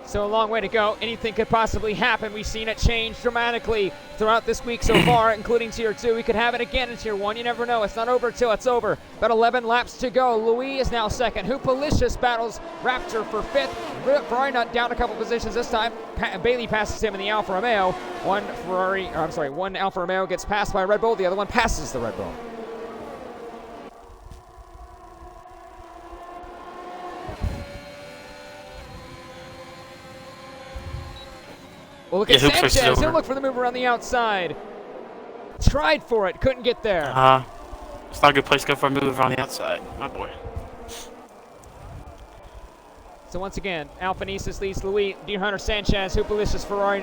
So a long way to go. Anything could possibly happen. We've seen it change dramatically throughout this week so far, including Tier 2. We could have it again in Tier 1. You never know. It's not over till it's over. About 11 laps to go. Louis is now second. Hoopalicious battles Raptor for 5th. Ferrari not down a couple positions this time. Bailey passes him in the Alfa Romeo. One Alfa Romeo gets passed by Red Bull. The other one passes the Red Bull. Well, look at Sanchez. He'll look for the move around the outside. Tried for it. Couldn't get there. It's not a good place to go for a move around the outside. My boy. So once again, Alphanesis leads Louis, Deer Hunter, Sanchez, Hoopalicious, Ferrari.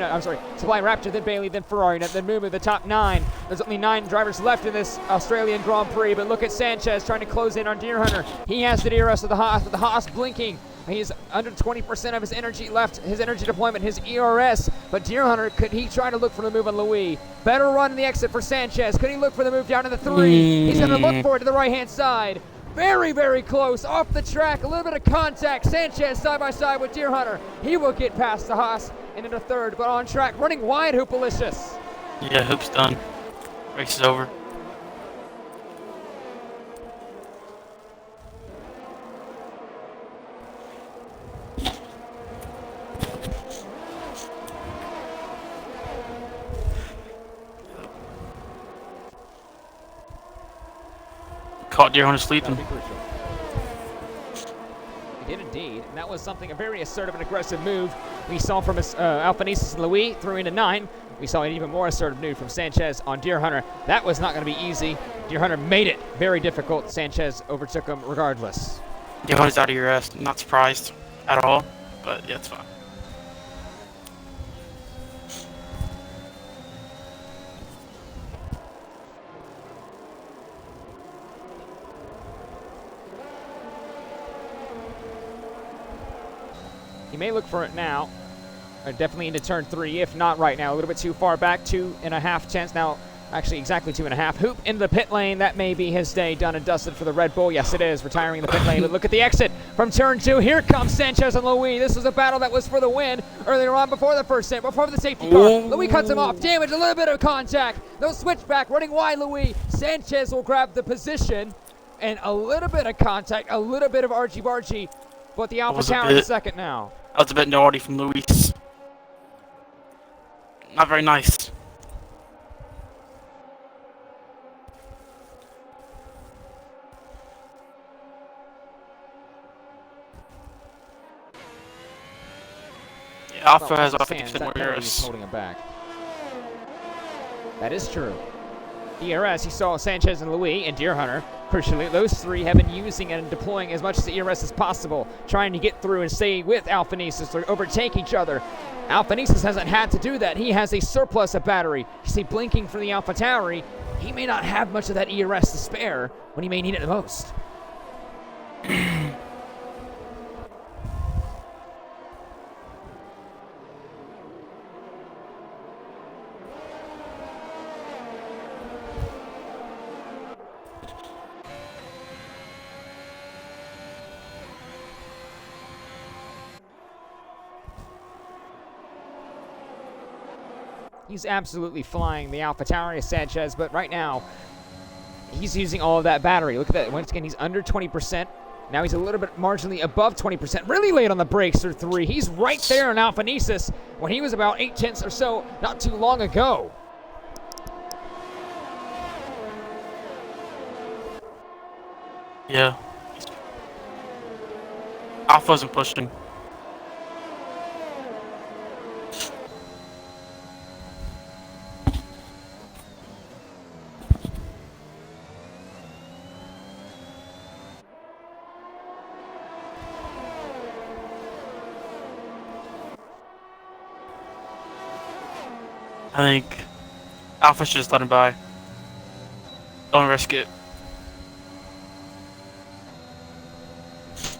Supply Raptor, then Bailey, then Ferrari, then Mumu, the top 9. There's only 9 drivers left in this Australian Grand Prix, but look at Sanchez trying to close in on Deer Hunter. He has the DRS of the Haas, but the Haas blinking. He's under 20% of his energy left, his energy deployment, his ERS. But Deer Hunter, could he try to look for the move on Louis? Better run in the exit for Sanchez. Could he look for the move down to the 3? He's going to look for it to the right-hand side. Very, very close. Off the track. A little bit of contact. Sanchez side by side with Deer Hunter. He will get past the Haas and into third, but on track. Running wide, Hoopalicious. Yeah, Hoop's done. Race is over. Caught Deer Hunter sleeping. He did indeed, and that was a very assertive and aggressive move we saw from Alphanesis and Louis through into 9. We saw an even more assertive move from Sanchez on Deer Hunter. That was not going to be easy. Deer Hunter made it very difficult. Sanchez overtook him regardless. Deer Hunter's out of your ass. Not surprised at all, but yeah, it's fine. He may look for it now. Definitely into turn 3, if not right now. A little bit too far back, 2.5 tenths now. Actually, exactly 2.5. Hoop into the pit lane. That may be his day done and dusted for the Red Bull. Yes, it is. Retiring in the pit lane. But look at the exit from turn 2. Here comes Sanchez and Louis. This was a battle that was for the win earlier on before the first stint, before the safety car. Louis cuts him off. Damage, a little bit of contact. No switchback. Running wide, Louis. Sanchez will grab the position. And a little bit of contact, a little bit of argy-bargy. But the Alpha Tower is second now. That was a bit naughty from Luis. Not very nice. Yeah, Alpha has about 50% more ERS. Holding him back. That is true. ERS, you saw Sanchez and Louis and Deer Hunter. Crucially, those three have been using and deploying as much of the ERS as possible, trying to get through and stay with Alphanesis or overtake each other. Alphanesis hasn't had to do that. He has a surplus of battery. You see blinking for the Alpha Tauri. He may not have much of that ERS to spare when he may need it the most. He's absolutely flying the Alpha Tauri Sanchez, but right now, he's using all of that battery. Look at that. Once again, he's under 20%. Now he's a little bit marginally above 20%. Really late on the brakes for 3. He's right there in Alphanesis when he was about 8 tenths or so not too long ago. Yeah. Alpha wasn't pushing. I think Alpha should just let him by. Don't risk it.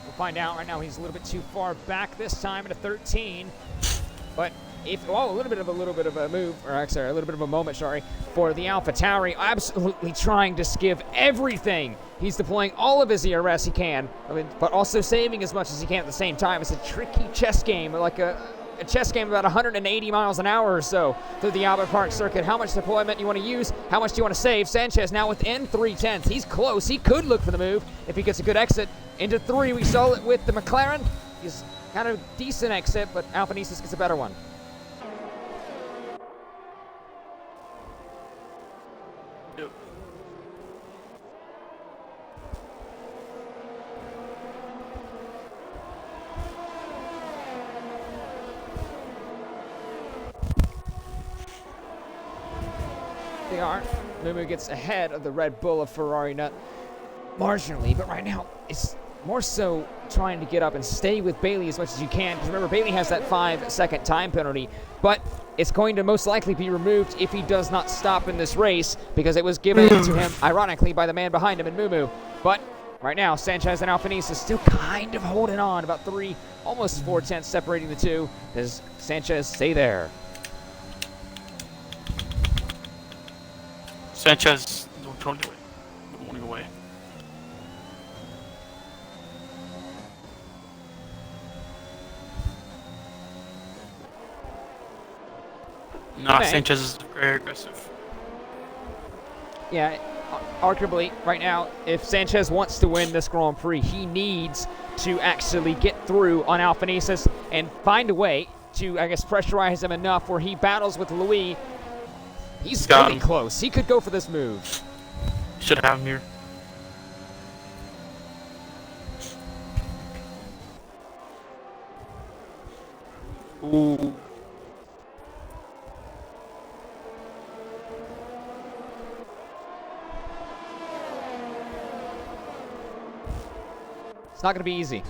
We'll find out. Right now he's a little bit too far back this time at a 13. But if a little bit of a move, or actually a little bit of a moment, sorry, for the Alpha Tauri, absolutely trying to skiv everything. He's deploying all of his ERS he can, but also saving as much as he can at the same time. It's a tricky chess game, like a chess game about 180 miles an hour or so through the Albert Park circuit. How much deployment you want to use, how much do you want to save? Sanchez now within 3 tenths. He's close. He could look for the move if he gets a good exit. Into 3, we saw it with the McLaren. He's kind of decent exit, but Alphanesis gets a better one. They are. Mumu gets ahead of the Red Bull of Ferrari Nut marginally, but right now it's more so trying to get up and stay with Bailey as much as you can. Because remember, Bailey has that 5-second time penalty, but it's going to most likely be removed if he does not stop in this race because it was given to him, ironically, by the man behind him in Mumu. But Right now, Sanchez and Albanese is still kind of holding on, about almost 4/10 separating the two. Does Sanchez stay there? Sanchez don't running away. Nah, Okay. Sanchez is very aggressive. Yeah, arguably, right now, if Sanchez wants to win this Grand Prix, he needs to actually get through on Albanese and find a way to, I guess, pressurize him enough where he battles with Louis. He's Got really him. close. He could go for this move. Should have him here. Ooh. It's not going to be easy.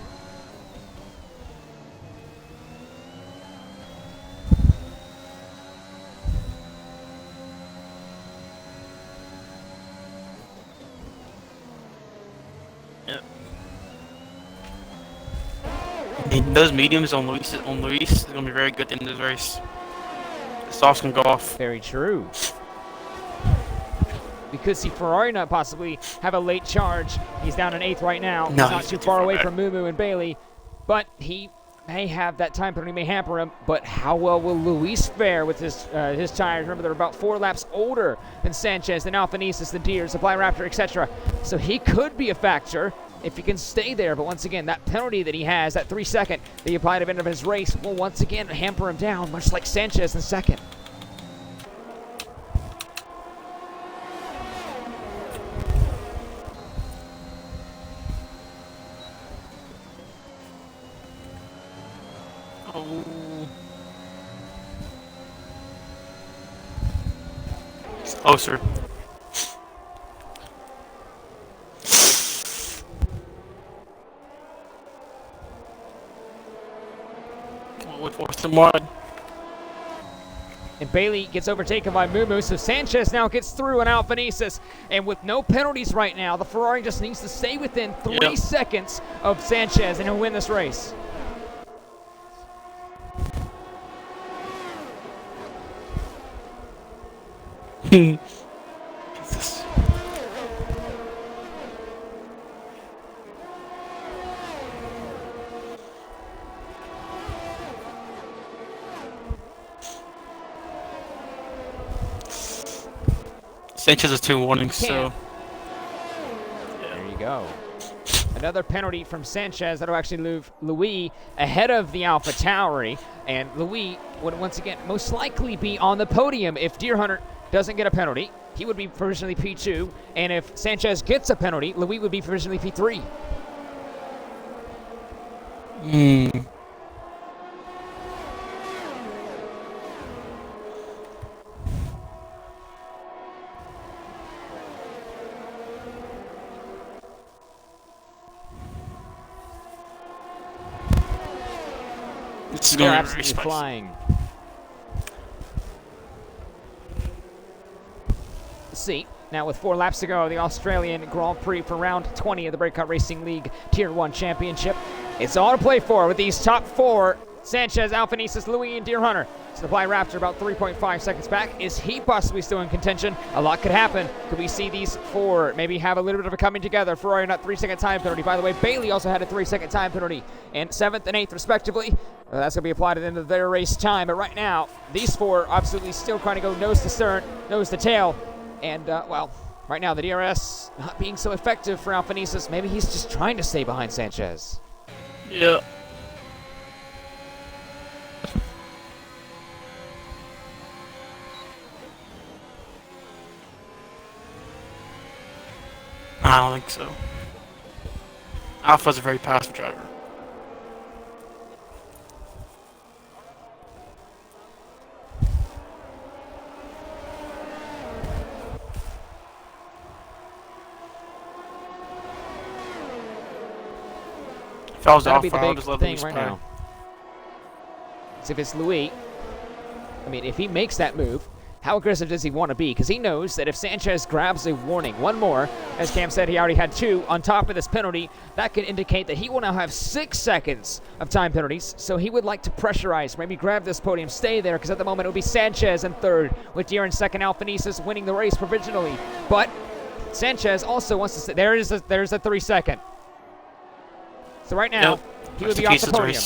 Yep. And those mediums on Luis is gonna be very good in this race. The softs can go off. Very true. We could see Ferrari not possibly have a late charge. He's down in 8th right now. No, he's not he's too too far far away back. from Mumu and Bailey, but he may have that time penalty, may hamper him. But how well will Luis fare with his tires? Remember, they're about 4 laps older than Sanchez, than Albanese, the Deers, the Fly Raptor, etc. So he could be a factor if he can stay there. But once again, that penalty that he has, that 3-second that he applied at the end of his race, will once again hamper him down, much like Sanchez in 2nd. Oh. Oh, sir. Wait for some more. And Bailey gets overtaken by Mumu, so Sanchez now gets through on Albanese. And with no penalties right now, the Ferrari just needs to stay within 3 seconds of Sanchez, and he'll win this race. Jesus. Sanchez has 2 warnings, so There you go. Another penalty from Sanchez that'll actually leave Louis ahead of the Alpha Tauri, and Louis would once again most likely be on the podium if Deer Hunter doesn't get a penalty. He would be provisionally P2, and if Sanchez gets a penalty, Louis would be provisionally P3. this is They're going to be very absolutely spicy. flying. Let's see. Now with 4 laps to go, the Australian Grand Prix for round 20 of the Breakout Racing League Tier 1 Championship. It's all to play for with these top 4, Sanchez, Albanese, Louis, and Deer Hunter. So the Fly Raptor about 3.5 seconds back. Is he possibly still in contention? A lot could happen. Could we see these 4 maybe have a little bit of a coming together? Ferrari not 3-second time penalty. By the way, Bailey also had a 3-second time penalty, and 7th and 8th respectively. That's going to be applied at the end of their race time. But right now, these 4 absolutely still trying to go nose to stern, nose to tail. And, well, right now the DRS not being so effective for Albanese. Maybe he's just trying to stay behind Sanchez. Yeah. I don't think so. Alpha's a very passive driver. If I was That'll be Alpha, the I would big just let thing Luis right play. now. So if it's Louis, I mean, if he makes that move, how aggressive does he want to be? Because he knows that if Sanchez grabs a warning, one more, as Cam said, he already had 2 on top of this penalty, that could indicate that he will now have 6 seconds of time penalties. So he would like to pressurize, maybe grab this podium, stay there, because at the moment it would be Sanchez in 3rd, with Deere in 2nd, Alphanesis winning the race provisionally. But Sanchez also wants to stay. There's a 3-second. So right now, he would be off the podium.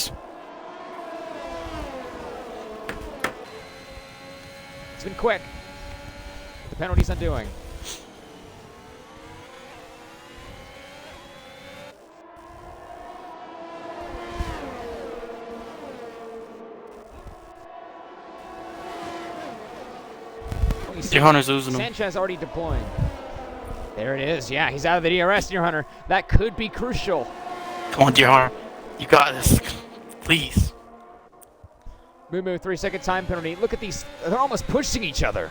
It's been quick. The penalty's undoing. Deer Hunter's losing him. Sanchez already deploying. There it is. Yeah, he's out of the DRS, Deer Hunter. That could be crucial. Come on, Deer Hunter. You got this. Please. Moo 3-second time penalty. Look at these. They're almost pushing each other.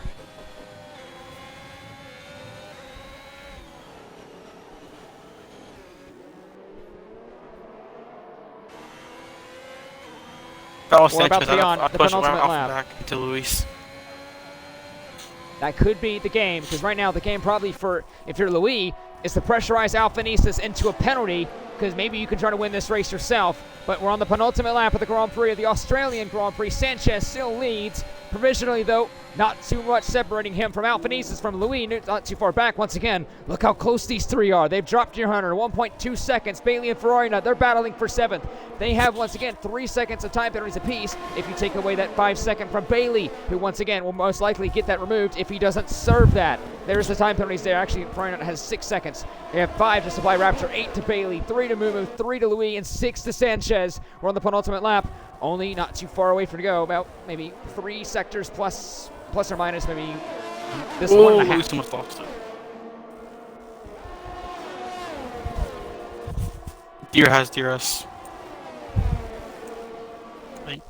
We're about to be on the penultimate off lap. Back to Luis. That could be the game, because right now the game probably for, if you're Louis, is to pressurize Alphanesis into a penalty, because maybe you can try to win this race yourself. But we're on the penultimate lap of the Grand Prix, of the Australian Grand Prix. Sanchez still leads. Provisionally, though, not too much separating him from Alphanesis, from Louis, not too far back. Once again, look how close these 3 are. They've dropped Deer Hunter 1.2 seconds. Bailey and Ferrari, they're battling for 7th. They have, once again, 3 seconds of time penalties apiece if you take away that 5-second from Bailey, who, once again, will most likely get that removed if he doesn't serve that. There's the time penalties there. Actually, Ferrari has 6 seconds. They have 5 to Supply Rapture, 8 to Bailey, 3 to Mumu, 3 to Louis, and 6 to Sanchez. We're on the penultimate lap. Only not too far away for to go. About maybe 3 sectors plus or minus maybe this 1.5. Someone lost it. Deer has DRS. Wait.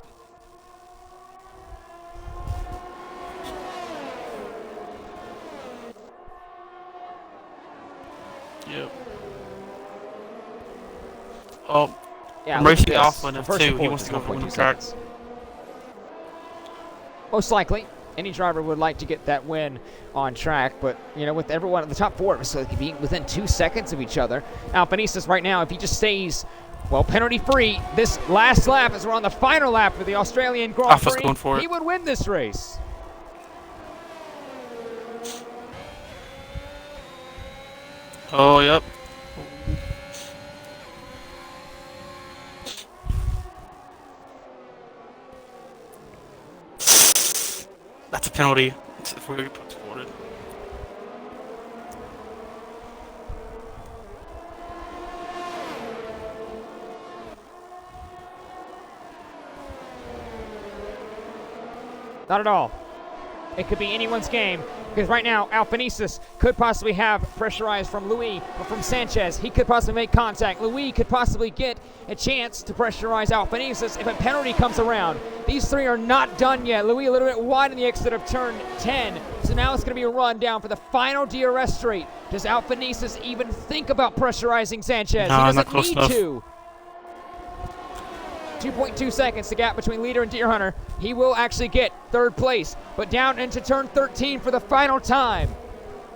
Yep. Oh. Yeah, I'm racing Alpha in F2. He wants to go for one track. Most likely, any driver would like to get that win on track, but with everyone at the top 4, so they could be within 2 seconds of each other. Alphanesis right now, if he just stays, penalty free, this last lap, as we're on the final lap for the Australian Grand Prix, going for it. He would win this race. Oh, yep. That's a penalty. If we put forward. Not at all. It could be anyone's game, because right now Alphanesis could possibly have pressurized from Louis or from Sanchez. He could possibly make contact. Louis could possibly get a chance to pressurize Alphanesis if a penalty comes around. These 3 are not done yet. Louis a little bit wide in the exit of turn 10. So now it's going to be a run down for the final DRS straight. Does Alphanesis even think about pressurizing Sanchez? No, He doesn't not close need enough. to. 2.2 seconds, the gap between leader and Deer Hunter. He will actually get 3rd place, but down into turn 13 for the final time.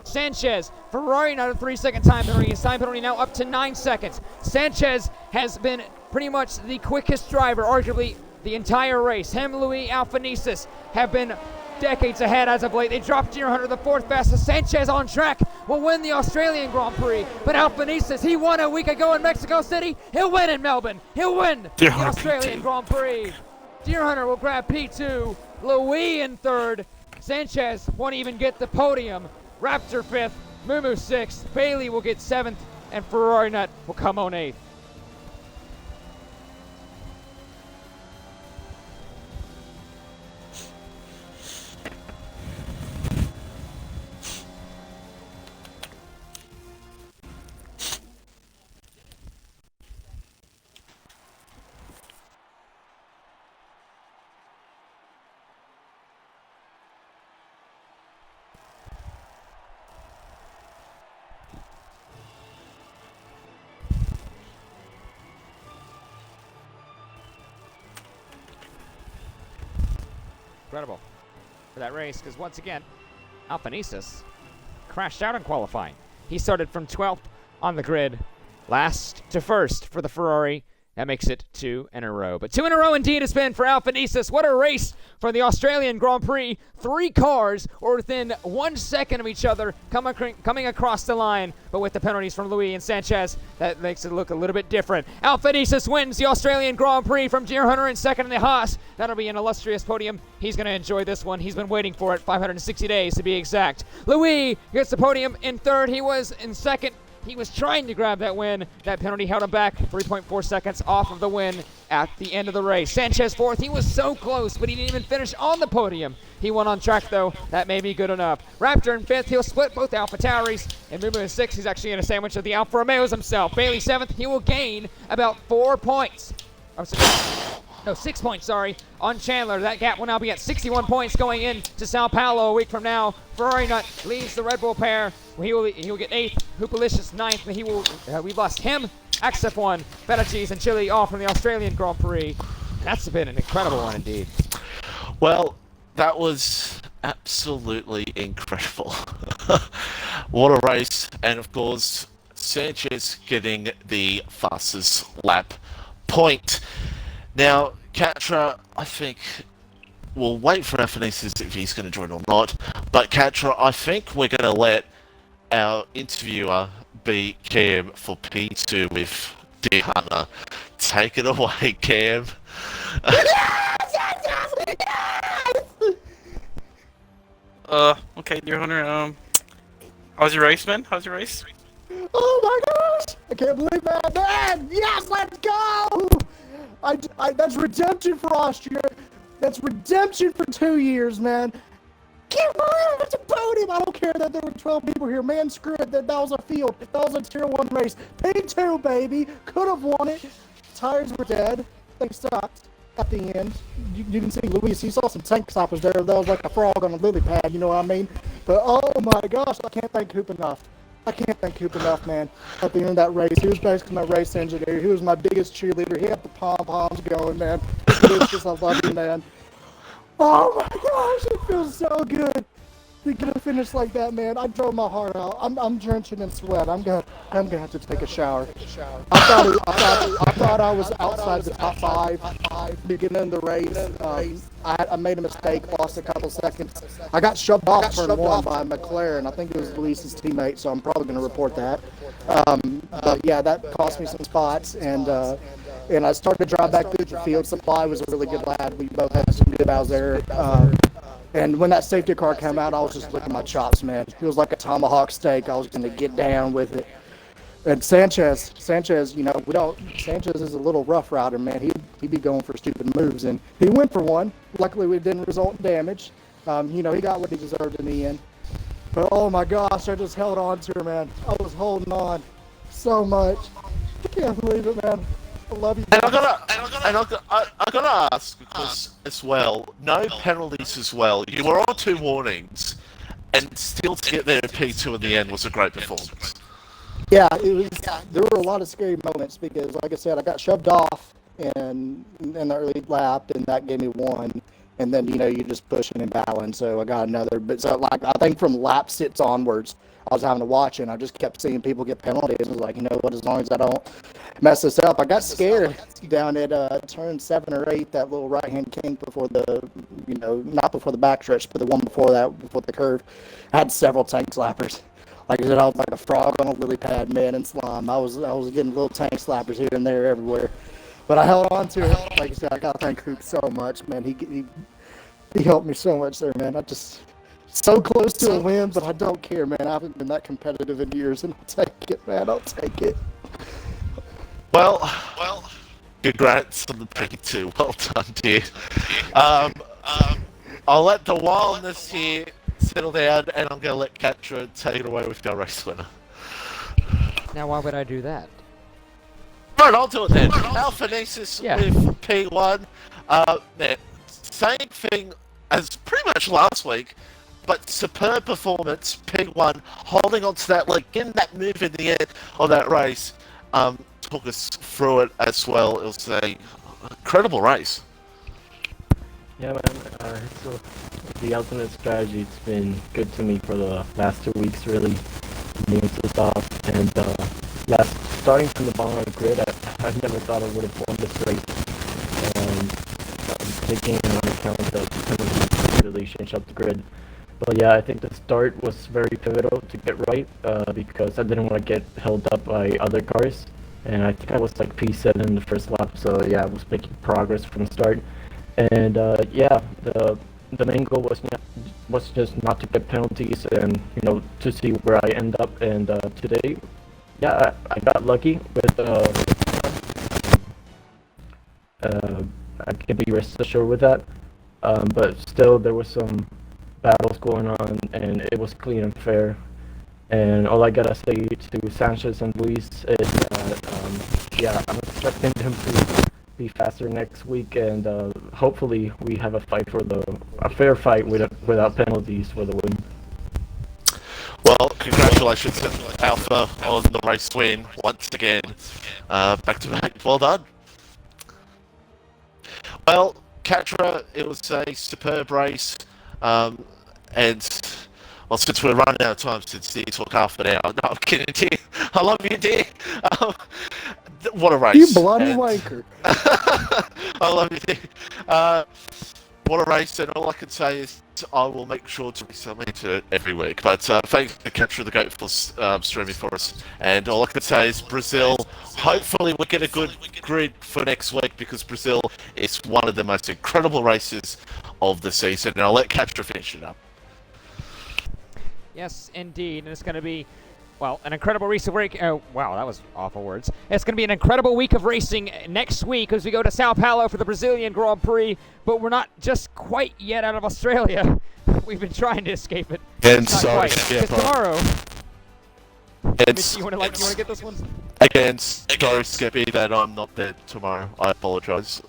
Sanchez, Ferrari now a 3-second time penalty. His time penalty now up to 9 seconds. Sanchez has been pretty much the quickest driver, arguably the entire race. Him, Louis, Alphanesis have been decades ahead as of late. They dropped Deer Hunter, the 4th fastest. Sanchez on track will win the Australian Grand Prix, but Alphanesis, he won a week ago in Mexico City. He'll win in Melbourne. He'll win the Australian Grand Prix. Deer Hunter will grab P2. Louis in 3rd. Sanchez won't even get the podium. Raptor 5th. Mumu 6th. Bailey will get 7th, and Ferrari Nut will come on 8th. Incredible. for that race, because once again, Alphanesis crashed out in qualifying. He started from 12th on the grid, last to first for the Ferrari. That makes it 2 in a row. But 2 in a row indeed has been for Alphanesis. What a race for the Australian Grand Prix. 3 cars were within 1 second of each other coming across the line. But with the penalties from Louis and Sanchez, that makes it look a little bit different. Alphanesis wins the Australian Grand Prix from Deer Hunter in second in the Haas. That'll be an illustrious podium. He's going to enjoy this one. He's been waiting for it 560 days to be exact. Louis gets the podium in third. He was in second. He was trying to grab that win. That penalty held him back 3.4 seconds off of the win at the end of the race. Sanchez fourth. He was so close, but he didn't even finish on the podium. He won on track, though. That may be good enough. Raptor in fifth. He'll split both Alpha Tauris. And moving to sixth, he's actually in a sandwich of the Alfa Romeos himself. Bailey seventh. He will gain about 4 points. No, 6 points, sorry, on Chandler. That gap will now be at 61 points going into Sao Paulo a week from now. Ferrari Nut leads the Red Bull pair. He will get 8th. Hoopalicious 9th. And we've lost him, XF1, Feta Cheese, and Chili all from the Australian Grand Prix. That's been an incredible one indeed. Well, that was absolutely incredible. What a race. And of course, Sanchez getting the fastest lap point. Now, Katra, I think, we'll wait for Alphanesis if he's going to join or not, but Katra, I think we're going to let our interviewer be Cam for P2 with Deer Hunter. Take it away, Cam. Okay, Deer Hunter, how's your race, man? How's your race? Oh my gosh! I can't believe that, man! Yes, let's go! That's redemption for Austria. That's redemption for 2 years, man. Can't believe it's a podium. I don't care that there were 12 people here. Man, screw it. That was a field. That was a tier 1 race. P2, baby. Could have won it. Tires were dead. They stopped at the end. You can see Luis. He saw some tank stoppers there. That was like a frog on a lily pad. You know what I mean? But oh my gosh, I can't thank Coop enough. I can't thank Coop enough, man. At the end of that race, he was basically my race engineer. He was my biggest cheerleader. He had the pom-poms going, man. Just I love you, man. Oh my gosh, it feels so good to get a finish like that, man. I drove my heart out. I'm drenching in sweat. I'm gonna have to take a shower. I thought I was outside the top 5 beginning of the race. I made a mistake, lost a couple seconds. I got shoved off turn 1 by McLaren. I think it was Luis's teammate, so I'm probably going to report that. But yeah, that cost me some spots, and I started to drive back through the field. Supply was a really good lad. We both had some good battles there. And when that safety car came out, I was just licking my chops, man. It was like a tomahawk steak. I was going to get down with it. And Sanchez, you know, Sanchez is a little rough rider, man. He'd be going for stupid moves, and he went for one. Luckily, it didn't result in damage. You know, he got what he deserved in the end. But oh my gosh, I just held on to her, man. I was holding on so much. I can't believe it, man. I love you. And I gotta ask, because as well, no penalties as well. You were on 2 warnings, and still to get there to P2 in the end was a great performance. Yeah, it was. There were a lot of scary moments because, like I said, I got shoved off in the early lap, and that gave me 1. And then, you know, you just pushing and battling, so I got another. But so, like, I think from lap 6 onwards, I was having to watch it, and I just kept seeing people get penalties. I was like, you know what, as long as I don't mess this up. I got scared down at turn 7 or 8, that little right-hand kink before the, you know, not before the backstretch, but the one before that, before the curve. I had several tank slappers. Like I said, I was like a frog on a lily pad, man, in slime. I was getting little tank slappers here and there everywhere. But I held on to it. Like I said, I gotta thank Coop so much, man. He helped me so much there, man. I just so close to a win, but I don't care, man. I haven't been that competitive in years, and I'll take it, man. I'll take it. Well, congrats on the P2. Well done, dear. I'll let the wildness here settle down, and I'm going to let Katra take it away with our race winner. Now, why would I do that? Right, I'll do it then. Alphanesis with P1. Man, same thing as pretty much last week, but superb performance. P1 holding on to that leg, getting that move in the end of that race. Took us through it as well. It was an incredible race. Yeah, man. So the ultimate strategy, it's been good to me for the last 2 weeks, really. Being so soft and starting from the bottom of the grid, I never thought I would have won this race. And taking into account the penalties really changed up the grid. But yeah, I think the start was very pivotal to get right because I didn't want to get held up by other cars. And I think I was like P7 in the first lap, so yeah, I was making progress from the start. And yeah, the main goal was just not to get penalties and to see where I end up. And today, yeah, I got lucky with I can be rest assured with that. But still, there was some battles going on, and it was clean and fair. And all I gotta say to Sanchez and Luis is that, yeah, I'm expecting them to be faster next week, and hopefully we have a fair fight without penalties for the win. Well, congratulations, Alpha, on the race win once again. Back to back. Well done. Well, Katra, it was a superb race, and well, since we're running out of time, since you took half an hour, no, I'm kidding, dear. I love you, dear. What a race! You bloody wanker! I love you, dear. What a race, and all I can say is I will make sure to resubmit to it every week. But thanks to Capture the Goat for streaming for us. And all I can say is Brazil, hopefully we get a good grid for next week, because Brazil is one of the most incredible races of the season. And I'll let Capture finish it up. Yes, indeed, and it's going to be, well, an incredible race of racing. Oh, wow, that was awful words. It's going to be an incredible week of racing next week as we go to Sao Paulo for the Brazilian Grand Prix, but we're not just quite yet out of Australia. We've been trying to escape it. And not sorry, quite. Because tomorrow, It's you want to get this one? again, sorry, Skippy, that I'm not there tomorrow. I apologise.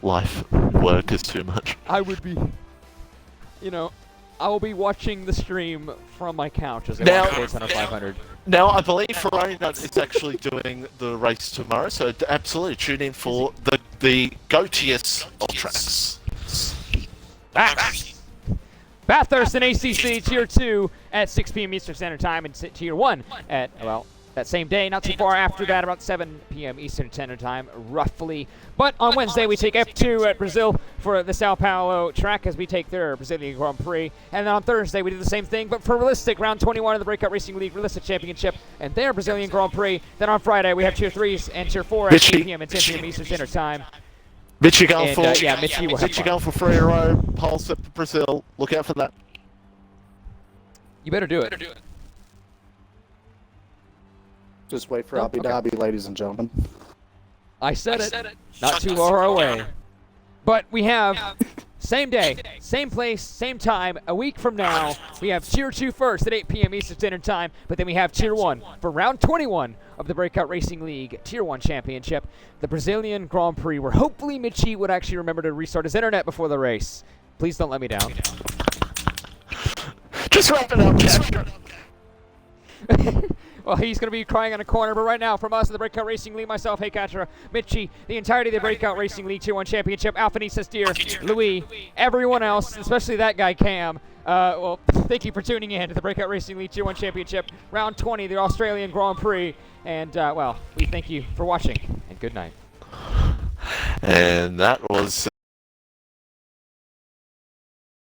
Life, work is too much. I would be, I will be watching the stream from my couch as I Now- watch Daytona 500. Now, I believe Ferrari is actually doing the race tomorrow, so absolutely tune in for the goatiest of tracks. Bathurst and ACC Tier 2 at 6 p.m. Eastern Standard Time, and Tier 1 at, well, that same day, not too far after that, about 7 p.m. Eastern Standard Time, roughly. But on Wednesday, we take F2 at Brazil for the Sao Paulo track as we take their Brazilian Grand Prix. And then on Thursday, we do the same thing, but for Realistic, round 21 of the Breakout Racing League Realistic Championship and their Brazilian Grand Prix. Then on Friday, we have Tier 3s and Tier 4 at 8 p.m. and 10 p.m. Eastern Standard Time. Mitchie going for Mitchie will have Mitchie fun. going for 3 in a row. Pulse at Brazil. Look out for that. You better do it. Just wait for Oh, Abu okay. Dhabi, ladies and gentlemen. I said it. Not too far away. But we have same day, same place, same time. A week from now, we have Tier 2 first at 8 p.m. Eastern Standard Time. But then we have Tier 1 for round 21 of the Breakout Racing League Tier 1 Championship, the Brazilian Grand Prix, where hopefully Mitchie would actually remember to restart his internet before the race. Please don't let me down. Just wrap it up, Captain. Well, he's going to be crying in a corner, but right now, from us at the Breakout Racing League, myself, Hey Katra, Mitchie, the entirety of the Breakout Racing League Tier 1 Championship, Alpha Nisas Deer, Louis, everyone else, especially that guy, Cam. Well, thank you for tuning in to the Breakout Racing League Tier 1 Championship, round 20, the Australian Grand Prix. And, well, we thank you for watching, and good night. And that was